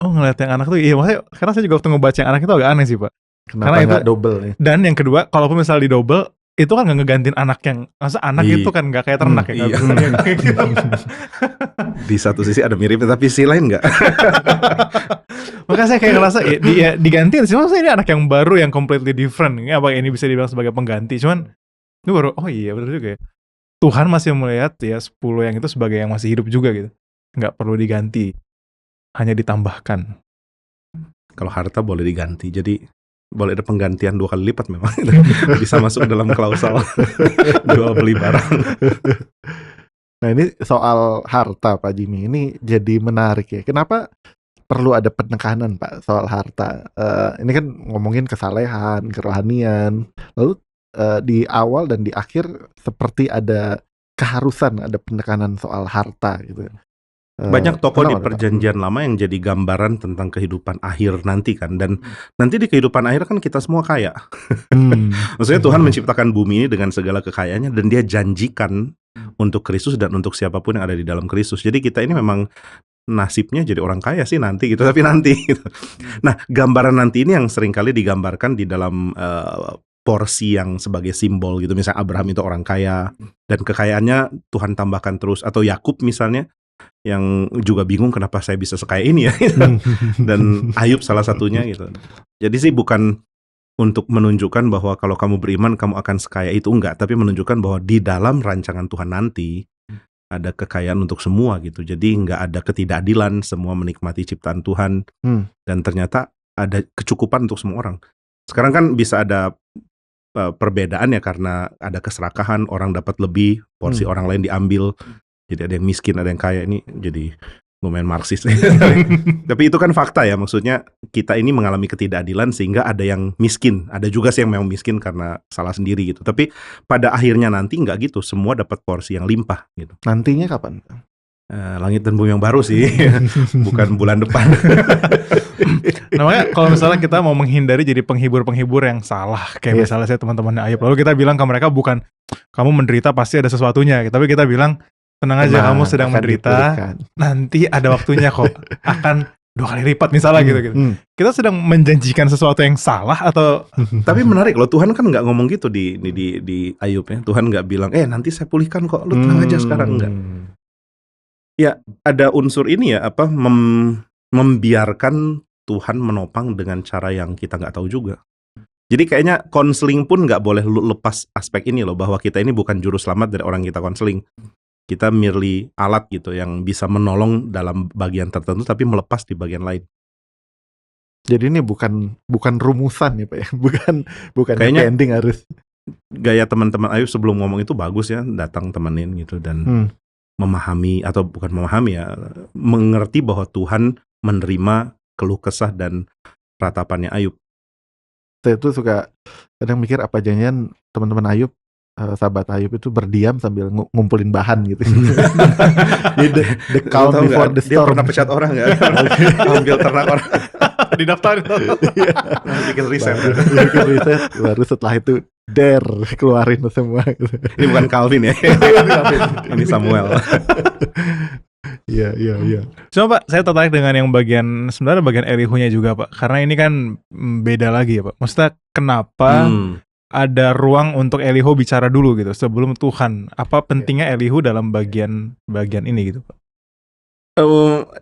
Oh, ngeliat yang anak tuh, iya maksudnya karena saya juga waktu ngebaca yang anak itu agak aneh sih Pak. Kenapa Karena nggak itu- double ya? Dan yang kedua, kalaupun misal di double, itu kan nggak ngegantiin anak yang, masa anak Iya. itu kan nggak kayak ternak ya. Iya. nggak bisa kayak gitu. Di satu sisi ada miripnya, tapi sisi lain nggak. Makanya saya kayak ngerasa digantiin sih, maksudnya ini anak yang baru yang completely different. Ini apa ini bisa dibilang sebagai pengganti? Cuman ini baru, oh iya benar juga ya. Tuhan masih melihat ya 10 yang itu sebagai yang masih hidup juga gitu. Nggak perlu diganti, hanya ditambahkan. Kalau harta boleh diganti, jadi boleh ada penggantian 2 kali lipat memang. Bisa masuk dalam klausal jual beli barang. Nah ini soal harta Pak Jimmy, ini jadi menarik ya. Kenapa perlu ada penekanan Pak soal harta? Ini kan ngomongin kesalehan, kerohanian, lalu di awal dan di akhir seperti ada keharusan, ada penekanan soal harta gitu. Banyak tokoh di kenapa, Pak? perjanjian lama yang jadi gambaran tentang kehidupan akhir nanti kan. Dan nanti di kehidupan akhir kan kita semua kaya. Maksudnya Tuhan menciptakan bumi ini dengan segala kekayaannya, dan dia janjikan untuk Kristus dan untuk siapapun yang ada di dalam Kristus. Jadi kita ini memang nasibnya jadi orang kaya sih nanti gitu, tapi nanti gitu. Nah, gambaran nanti ini yang seringkali digambarkan di dalam porsi yang sebagai simbol gitu. Misalnya Abraham itu orang kaya dan kekayaannya Tuhan tambahkan terus, atau Yakub misalnya yang juga bingung kenapa saya bisa sekaya ini ya. Dan Ayub salah satunya gitu. Jadi sih bukan untuk menunjukkan bahwa kalau kamu beriman kamu akan sekaya itu, enggak, tapi menunjukkan bahwa di dalam rancangan Tuhan nanti ada kekayaan untuk semua gitu. Jadi enggak ada ketidakadilan, semua menikmati ciptaan Tuhan. Dan ternyata ada kecukupan untuk semua orang. Sekarang kan bisa ada perbedaan ya, karena ada keserakahan, orang dapat lebih, porsi orang lain diambil. Jadi ada yang miskin, ada yang kaya. Ini jadi lumayan Marxis. Tapi itu kan fakta ya, maksudnya kita ini mengalami ketidakadilan sehingga ada yang miskin. Ada juga sih yang memang miskin karena salah sendiri gitu. Tapi pada akhirnya nanti nggak gitu, semua dapat porsi yang limpah gitu. Nantinya kapan? Langit dan bumi yang baru sih, bukan bulan depan. Namanya kalau misalnya kita mau menghindari jadi penghibur-penghibur yang salah, kayak misalnya saya teman-teman Ayub, lalu kita bilang ke mereka bukan kamu menderita pasti ada sesuatunya, tapi kita bilang tenang aja, kamu sedang akan menderita, dipulihkan. nanti ada waktunya kok, akan 2 kali lipat misalnya gitu. Kita sedang menjanjikan sesuatu yang salah atau? Tapi menarik loh, Tuhan kan nggak ngomong gitu di Ayub ya. Tuhan nggak bilang, nanti saya pulihkan kok, lu tenang aja sekarang, enggak. Ya ada unsur ini ya, apa membiarkan Tuhan menopang dengan cara yang kita nggak tahu juga. Jadi kayaknya konseling pun nggak boleh lepas aspek ini loh, bahwa kita ini bukan juru selamat dari orang kita konseling. Kita merely alat gitu yang bisa menolong dalam bagian tertentu tapi melepas di bagian lain. Jadi ini bukan rumusan ya Pak ya, bukan Kayaknya happy ending harus. Gaya teman-teman Ayub sebelum ngomong itu bagus ya, datang temenin gitu dan memahami, atau bukan memahami ya, mengerti bahwa Tuhan menerima keluh kesah dan ratapannya Ayub. Saya tuh suka kadang mikir apa jangan teman-teman Ayub, sahabat Ayub itu berdiam sambil ngumpulin bahan gitu. The calm before the Dia storm. pernah pecat orang nggak? Ambil ternak orang. Didaftarin. Bikin riset. Bikin riset, baru setelah itu keluarin semua. Ini bukan Calvin ya. Ini Samuel. Iya. Cuma Pak, saya tertarik dengan yang sebenarnya bagian Elihunya juga Pak, karena ini kan beda lagi ya Pak. Maksudnya kenapa ada ruang untuk Elihu bicara dulu gitu sebelum Tuhan? Apa pentingnya Elihu dalam bagian ini gitu Pak?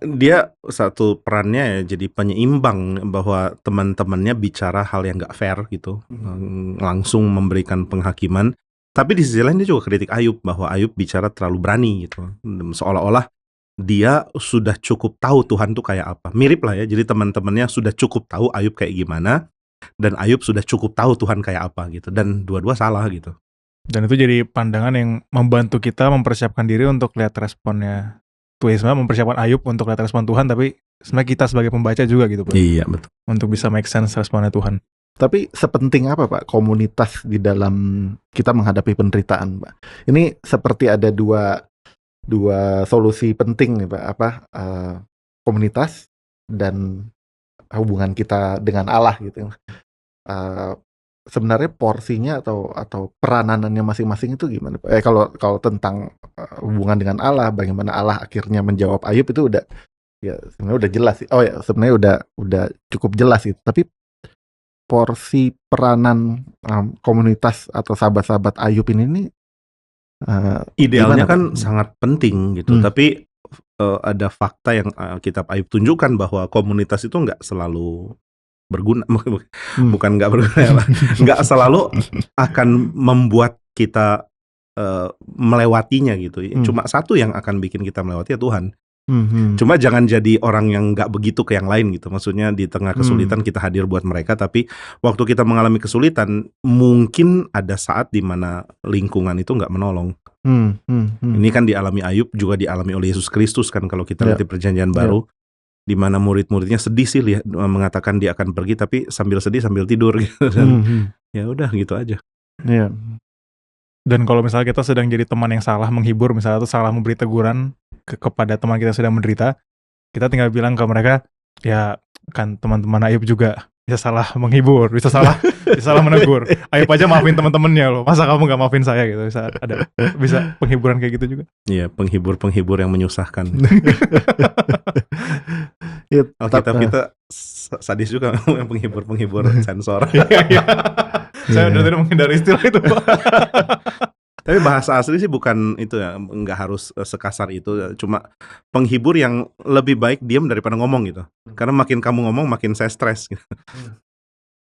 Dia satu perannya ya jadi penyeimbang, bahwa teman-temannya bicara hal yang nggak fair gitu, langsung memberikan penghakiman. Tapi di sisi lain dia juga kritik Ayub, bahwa Ayub bicara terlalu berani gitu, seolah-olah dia sudah cukup tahu Tuhan tuh kayak apa. Mirip lah ya, jadi teman-temannya sudah cukup tahu Ayub kayak gimana, dan Ayub sudah cukup tahu Tuhan kayak apa gitu, dan dua-dua salah gitu. Dan itu jadi pandangan yang membantu kita mempersiapkan diri untuk lihat responnya. Tuh sebenarnya mempersiapkan Ayub untuk lihat respon Tuhan, tapi sebenarnya kita sebagai pembaca juga gitu Pak. Iya betul. Untuk bisa make sense responnya Tuhan. Tapi sepenting apa Pak komunitas di dalam kita menghadapi penderitaan Pak? Ini seperti ada dua solusi penting nih Pak, komunitas dan hubungan kita dengan Allah gitu. Sebenarnya porsinya atau peranannya masing-masing itu gimana Pak? Kalau tentang hubungan dengan Allah, bagaimana Allah akhirnya menjawab Ayub itu udah ya sebenarnya udah jelas sih. Oh ya sebenarnya udah cukup jelas gitu. Tapi porsi peranan komunitas atau sahabat-sahabat Ayub ini nih Idealnya gimana, kan Pak? sangat penting gitu, Hmm. tapi ada fakta yang kitab Ayub tunjukkan bahwa komunitas itu nggak selalu berguna, bukan nggak berguna ya, Pak. Nggak selalu akan membuat kita melewatinya gitu. Cuma satu yang akan bikin kita melewati ya Tuhan. Cuma jangan jadi orang yang nggak begitu ke yang lain gitu. Maksudnya di tengah kesulitan kita hadir buat mereka, tapi waktu kita mengalami kesulitan, mungkin ada saat di mana lingkungan itu nggak menolong. Ini kan dialami Ayub, juga dialami oleh Yesus Kristus kan kalau kita lihat di Perjanjian Baru, di mana murid-muridnya sedih sih mengatakan dia akan pergi, tapi sambil sedih sambil tidur gitu. Dan ya udah gitu aja. Iya. Dan kalau misalnya kita sedang jadi teman yang salah menghibur misalnya, atau salah memberi teguran kepada teman kita yang sedang menderita, kita tinggal bilang ke mereka, ya kan teman-teman Ayub juga bisa salah menghibur, bisa salah menegur. Ayub aja maafin teman-temannya loh, masa kamu nggak maafin saya gitu? Bisa penghiburan kayak gitu juga. Iya, penghibur yang menyusahkan. Ya, Alkitab kita sadis juga yang penghibur sensor. Saya udah tadi menghindari istilah itu, Pak. Tapi bahasa asli sih bukan itu ya, nggak harus sekasar itu. Cuma penghibur yang lebih baik diam daripada ngomong gitu. Karena makin kamu ngomong makin saya stres gitu.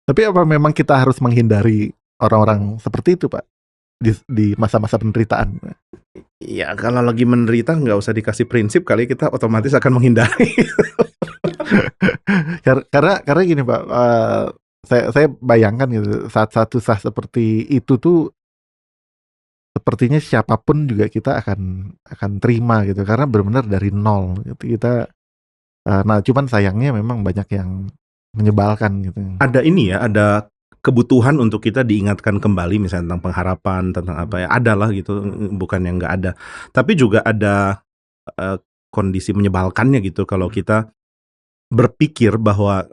Tapi apa memang kita harus menghindari orang-orang seperti itu Pak di masa-masa penderitaan? Ya kalau lagi menderita nggak usah dikasih prinsip kali, kita otomatis akan menghindari. karena gini Pak, saya bayangkan gitu saat susah seperti itu tuh sepertinya siapapun juga kita akan terima gitu karena benar-benar dari nol gitu kita. Nah cuman sayangnya memang banyak yang menyebalkan gitu. Ada ini ya, ada kebutuhan untuk kita diingatkan kembali misalnya tentang pengharapan, tentang apa ya, ada lah gitu, bukan yang nggak ada. Tapi juga ada kondisi menyebalkannya gitu kalau kita berpikir bahwa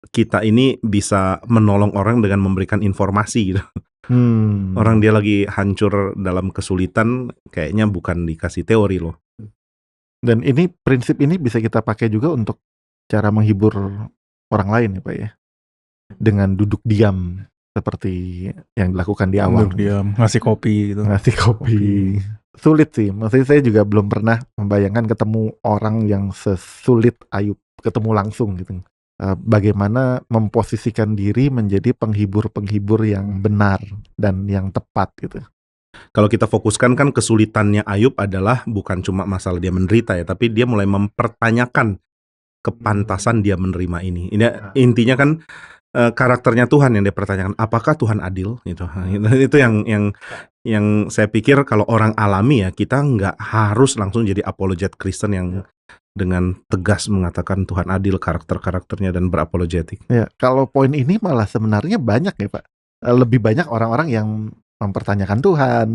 kita ini bisa menolong orang dengan memberikan informasi gitu. Orang dia lagi hancur dalam kesulitan, kayaknya bukan dikasih teori loh. Dan ini prinsip ini bisa kita pakai juga untuk cara menghibur orang lain ya Pak ya, dengan duduk diam seperti yang dilakukan di awal. Duduk diam, ngasih kopi gitu. Ngasih kopi. Sulit sih, maksudnya saya juga belum pernah membayangkan ketemu orang yang sesulit Ayub, ketemu langsung gitu. Bagaimana memposisikan diri menjadi penghibur-penghibur yang benar dan yang tepat gitu. Kalau kita fokuskan kan kesulitannya Ayub adalah bukan cuma masalah dia menderita ya, tapi dia mulai mempertanyakan kepantasan dia menerima ini. Ini intinya kan karakternya Tuhan yang dia pertanyakan, apakah Tuhan adil gitu. Itu yang saya pikir kalau orang alami ya, kita nggak harus langsung jadi apologet Kristen yang dengan tegas mengatakan Tuhan adil, karakternya dan berapologetik. Ya, kalau poin ini malah sebenarnya banyak ya Pak. Lebih banyak orang-orang yang mempertanyakan Tuhan,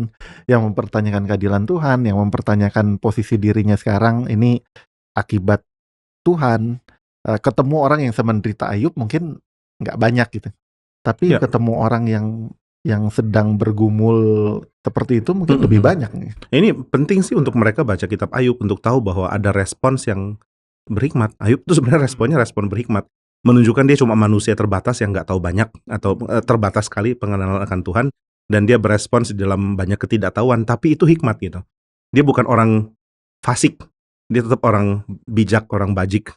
yang mempertanyakan keadilan Tuhan, yang mempertanyakan posisi dirinya sekarang ini akibat Tuhan. Ketemu orang yang semenderita Ayub mungkin nggak banyak gitu. Tapi ketemu orang yang sedang bergumul seperti itu mungkin lebih banyak nih. Ini penting sih untuk mereka baca kitab Ayub untuk tahu bahwa ada respons yang berhikmat. Ayub itu sebenarnya responnya respon berhikmat, menunjukkan dia cuma manusia terbatas yang nggak tahu banyak atau terbatas sekali pengenalan akan Tuhan, dan dia berespons dalam banyak ketidaktahuan, tapi itu hikmat gitu. Dia bukan orang fasik, dia tetap orang bijak, orang bajik.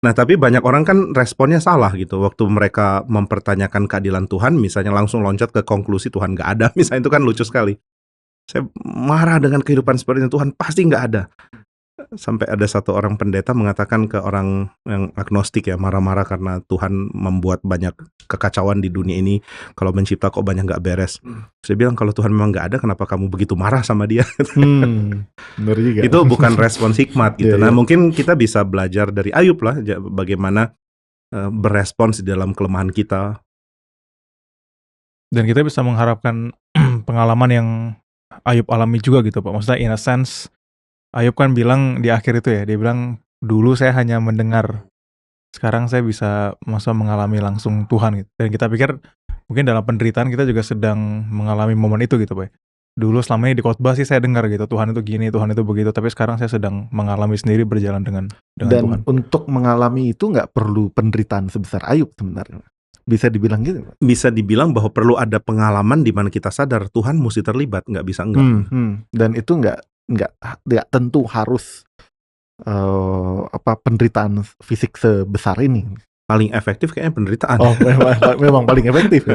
Nah, tapi banyak orang kan responnya salah gitu. Waktu mereka mempertanyakan keadilan Tuhan, misalnya langsung loncat ke konklusi Tuhan nggak ada. Misalnya itu kan lucu sekali. Saya marah dengan kehidupan seperti itu, Tuhan pasti nggak ada. Sampai ada satu orang pendeta mengatakan ke orang yang agnostik ya, marah-marah karena Tuhan membuat banyak kekacauan di dunia ini. Kalau mencipta kok banyak nggak beres. Saya bilang kalau Tuhan memang nggak ada, kenapa kamu begitu marah sama dia? Benar juga. Itu bukan respons hikmat gitu. Nah mungkin kita bisa belajar dari Ayub lah, bagaimana berespons di dalam kelemahan kita. Dan kita bisa mengharapkan pengalaman yang Ayub alami juga gitu Pak. Maksudnya in a sense, Ayub kan bilang di akhir itu ya, dia bilang, dulu saya hanya mendengar, sekarang saya bisa mengalami langsung Tuhan gitu. Dan kita pikir mungkin dalam penderitaan kita juga sedang mengalami momen itu gitu Pak. Dulu selama ini di khotbah sih saya dengar gitu, Tuhan itu gini, Tuhan itu begitu, tapi sekarang saya sedang mengalami sendiri berjalan dengan Dan Tuhan. untuk mengalami itu nggak perlu penderitaan sebesar Ayub sebenarnya. Bisa dibilang gitu, Pak? Bisa dibilang bahwa perlu ada pengalaman di mana kita sadar Tuhan mesti terlibat, nggak bisa enggak. Dan itu nggak tentu harus penderitaan fisik sebesar ini. Paling efektif kayaknya penderitaan. Oh, memang paling efektif.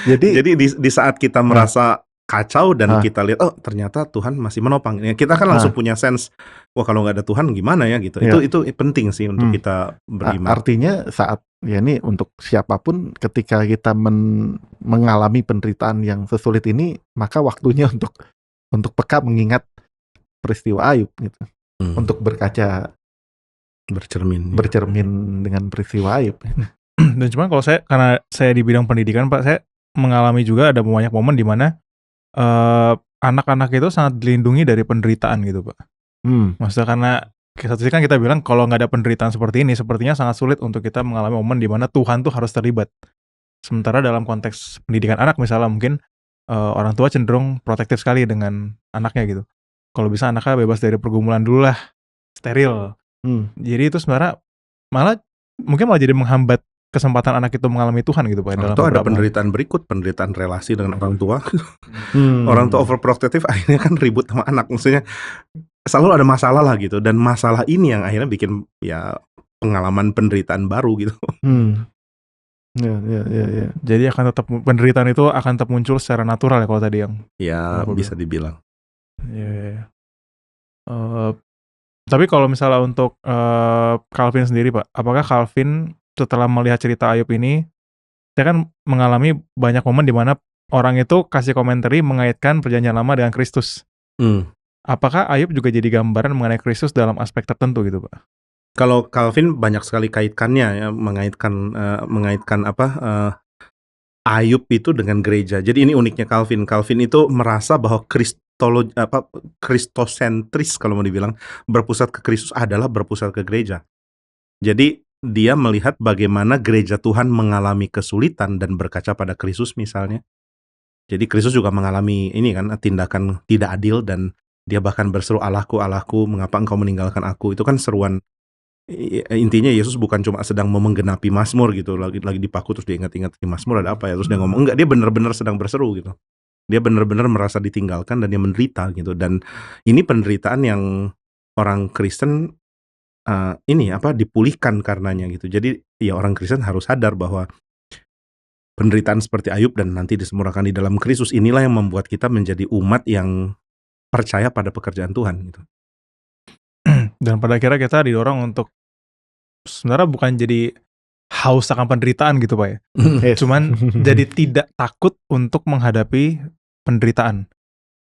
Jadi di saat kita merasa kacau dan kita lihat, oh ternyata Tuhan masih menopang. Ya, kita kan langsung punya sense, wah kalau nggak ada Tuhan gimana ya gitu. Itu penting sih untuk kita beriman. Artinya saat ya ini untuk siapapun ketika kita mengalami penderitaan yang sesulit ini, maka waktunya untuk peka mengingat peristiwa Ayub gitu. Untuk berkaca, bercermin dengan peristiwa Ayub. Dan cuma kalau karena saya di bidang pendidikan Pak, saya mengalami juga ada banyak momen di mana anak-anak itu sangat dilindungi dari penderitaan gitu Pak. Maksudnya karena satu sisi kan kita bilang kalau nggak ada penderitaan seperti ini, sepertinya sangat sulit untuk kita mengalami momen di mana Tuhan tuh harus terlibat. Sementara dalam konteks pendidikan anak misalnya mungkin orang tua cenderung protektif sekali dengan anaknya gitu. Kalau bisa anaknya bebas dari pergumulan dulu lah, steril. Jadi itu sebenarnya mungkin malah jadi menghambat kesempatan anak itu mengalami Tuhan gitu Pak. Itu ada penderitaan berikut, penderitaan relasi dengan orang tua. Orang tua overprotective akhirnya kan ribut sama anak. Maksudnya selalu ada masalah lah gitu. Dan masalah ini yang akhirnya bikin ya pengalaman penderitaan baru gitu. Ya. Jadi penderitaan itu akan tetap muncul secara natural ya kalau tadi yang. Ya bisa dibilang. Ya. Tapi kalau misalnya untuk Calvin sendiri Pak, apakah Calvin setelah melihat cerita Ayub ini, saya kan mengalami banyak momen di mana orang itu kasih komentari mengaitkan perjanjian lama dengan Kristus. Apakah Ayub juga jadi gambaran mengenai Kristus dalam aspek tertentu gitu Pak? Kalau Calvin banyak sekali kaitkannya ya, mengaitkan Ayub itu dengan gereja. Jadi ini uniknya Calvin. Calvin itu merasa bahwa kristosentris kalau mau dibilang, berpusat ke Kristus adalah berpusat ke gereja. Jadi dia melihat bagaimana gereja Tuhan mengalami kesulitan dan berkaca pada Kristus misalnya. Jadi Kristus juga mengalami ini kan, tindakan tidak adil dan dia bahkan berseru, Allahku, Allahku, mengapa engkau meninggalkan aku? Itu kan seruan. Intinya Yesus bukan cuma sedang menggenapi Mazmur gitu, lagi dipaku terus dia ingat-ingat di Mazmur ada apa ya, terus dia ngomong, enggak, dia benar-benar sedang berseru gitu. Dia benar-benar merasa ditinggalkan dan dia menderita gitu. Dan ini penderitaan yang orang Kristen dipulihkan karenanya gitu. Jadi ya orang Kristen harus sadar bahwa penderitaan seperti Ayub dan nanti disemurahkan di dalam Kristus inilah yang membuat kita menjadi umat yang percaya pada pekerjaan Tuhan gitu. Dan pada akhirnya kita didorong untuk sebenarnya bukan jadi haus akan penderitaan gitu Pak ya. Cuman jadi tidak takut untuk menghadapi penderitaan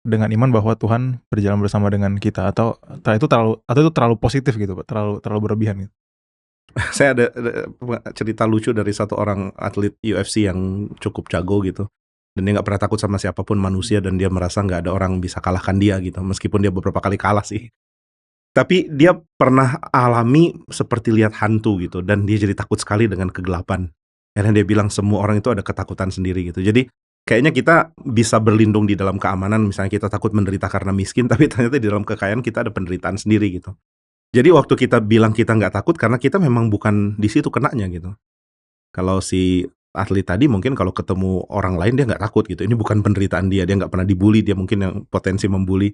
dengan iman bahwa Tuhan berjalan bersama dengan kita, atau itu terlalu positif gitu Pak, terlalu berlebihan gitu. Saya ada cerita lucu dari satu orang atlet UFC yang cukup jago gitu, dan dia nggak pernah takut sama siapapun manusia, dan dia merasa nggak ada orang bisa kalahkan dia gitu, meskipun dia beberapa kali kalah sih. Tapi dia pernah alami seperti lihat hantu gitu, dan dia jadi takut sekali dengan kegelapan. Karena dia bilang semua orang itu ada ketakutan sendiri gitu. Jadi kayaknya kita bisa berlindung di dalam keamanan, misalnya kita takut menderita karena miskin, tapi ternyata di dalam kekayaan kita ada penderitaan sendiri gitu. Jadi waktu kita bilang kita nggak takut, karena kita memang bukan di situ kenanya gitu. Kalau si atlet tadi mungkin kalau ketemu orang lain dia nggak takut gitu. Ini bukan penderitaan dia nggak pernah dibully, dia mungkin yang potensi membuli.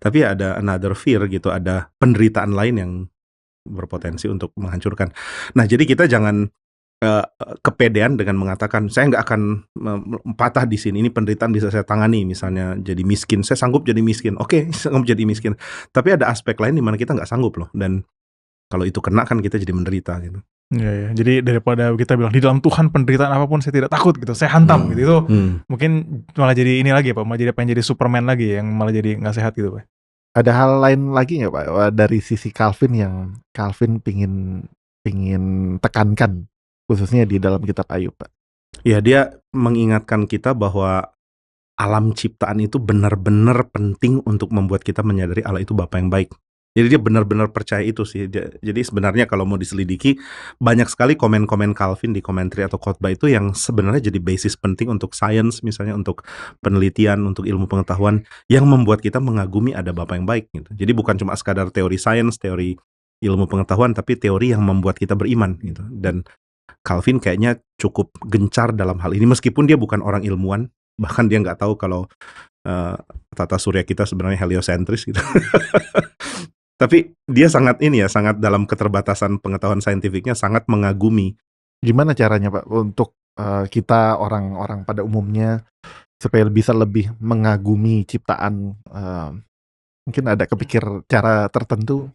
Tapi ada another fear gitu, ada penderitaan lain yang berpotensi untuk menghancurkan. Nah jadi kita jangan kepedean dengan mengatakan saya nggak akan patah di sini, ini penderitaan bisa saya tangani, misalnya jadi miskin, saya sanggup jadi miskin, oke, sanggup jadi miskin, tapi ada aspek lain di mana kita nggak sanggup loh, dan kalau itu kena kan kita jadi menderita gitu. Ya. Jadi daripada kita bilang di dalam Tuhan penderitaan apapun saya tidak takut gitu, saya hantam gitu, itu mungkin malah jadi ini lagi Pak, malah jadi pengen jadi Superman lagi yang malah jadi nggak sehat gitu Pak. Ada hal lain lagi nggak Pak dari sisi Calvin yang Calvin pingin tekankan khususnya di dalam kitab Ayub Pak? Ya, dia mengingatkan kita bahwa alam ciptaan itu benar-benar penting untuk membuat kita menyadari Allah itu Bapa yang baik. Jadi dia benar-benar percaya itu sih. Jadi sebenarnya kalau mau diselidiki, banyak sekali komen-komen Calvin di commentary atau khotbah itu yang sebenarnya jadi basis penting untuk science, misalnya untuk penelitian, untuk ilmu pengetahuan, yang membuat kita mengagumi ada Bapa yang baik gitu. Jadi bukan cuma sekadar teori science, teori ilmu pengetahuan, tapi teori yang membuat kita beriman gitu. Dan Calvin kayaknya cukup gencar dalam hal ini, meskipun dia bukan orang ilmuwan, bahkan dia nggak tahu kalau tata surya kita sebenarnya heliosentris gitu. Tapi dia sangat sangat dalam keterbatasan pengetahuan saintifiknya sangat mengagumi. Gimana caranya Pak untuk kita orang-orang pada umumnya supaya bisa lebih mengagumi ciptaan? Mungkin ada kepikir cara tertentu?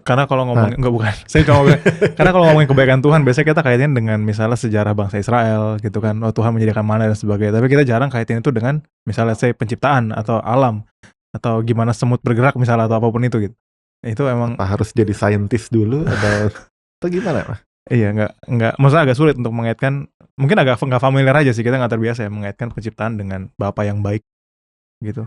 Karena kalau ngomongin enggak bukan. Saya cuma karena kalau ngomongin kebaikan Tuhan biasanya kita kaitin dengan misalnya sejarah bangsa Israel gitu kan. Oh, Tuhan menyediakan mana dan sebagainya. Tapi kita jarang kaitin itu dengan misalnya saya penciptaan atau alam atau gimana semut bergerak misalnya atau apapun itu gitu. Itu emang Apa harus jadi saintis dulu atau gimana Pak? iya enggak maksudnya agak sulit untuk mengaitkan, mungkin agak nggak familiar aja sih, kita nggak terbiasa ya mengaitkan penciptaan dengan Bapa yang baik gitu.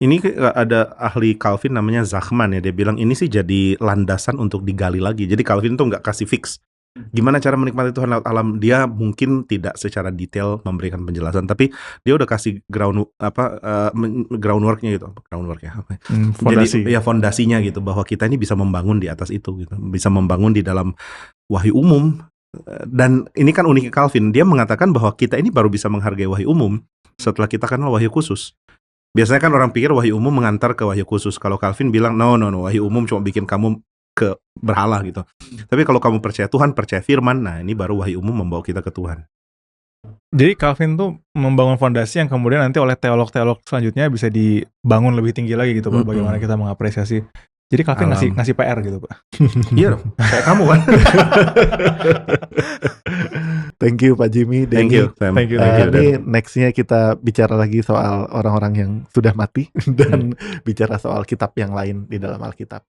Ini ada ahli Calvin namanya Zachman ya, dia bilang ini sih jadi landasan untuk digali lagi. Jadi Calvin tuh nggak kasih fix gimana cara menikmati Tuhan lewat alam. Dia mungkin tidak secara detail memberikan penjelasan, tapi dia udah kasih groundworknya gitu. Groundwork ya apa? Fondasi. Jadi ya fondasinya gitu, bahwa kita ini bisa membangun di atas itu gitu, bisa membangun di dalam wahyu umum. Dan ini kan uniknya Calvin, dia mengatakan bahwa kita ini baru bisa menghargai wahyu umum setelah kita kenal wahyu khusus. Biasanya kan orang pikir wahyu umum mengantar ke wahyu khusus. Kalau Calvin bilang no, wahyu umum cuma bikin kamu ke berhala gitu. Tapi kalau kamu percaya Tuhan, percaya firman, nah ini baru wahyu umum membawa kita ke Tuhan. Jadi Calvin tuh membangun fondasi yang kemudian nanti oleh teolog-teolog selanjutnya bisa dibangun lebih tinggi lagi gitu Pak, bagaimana kita mengapresiasi. Jadi Calvin ngasih PR gitu Pak. Iya dong, kayak kamu kan. Thank you Pak Jimmy. Thank you, Sam. Thank you. Ini nextnya kita bicara lagi soal orang-orang yang sudah mati dan bicara soal kitab yang lain di dalam Alkitab.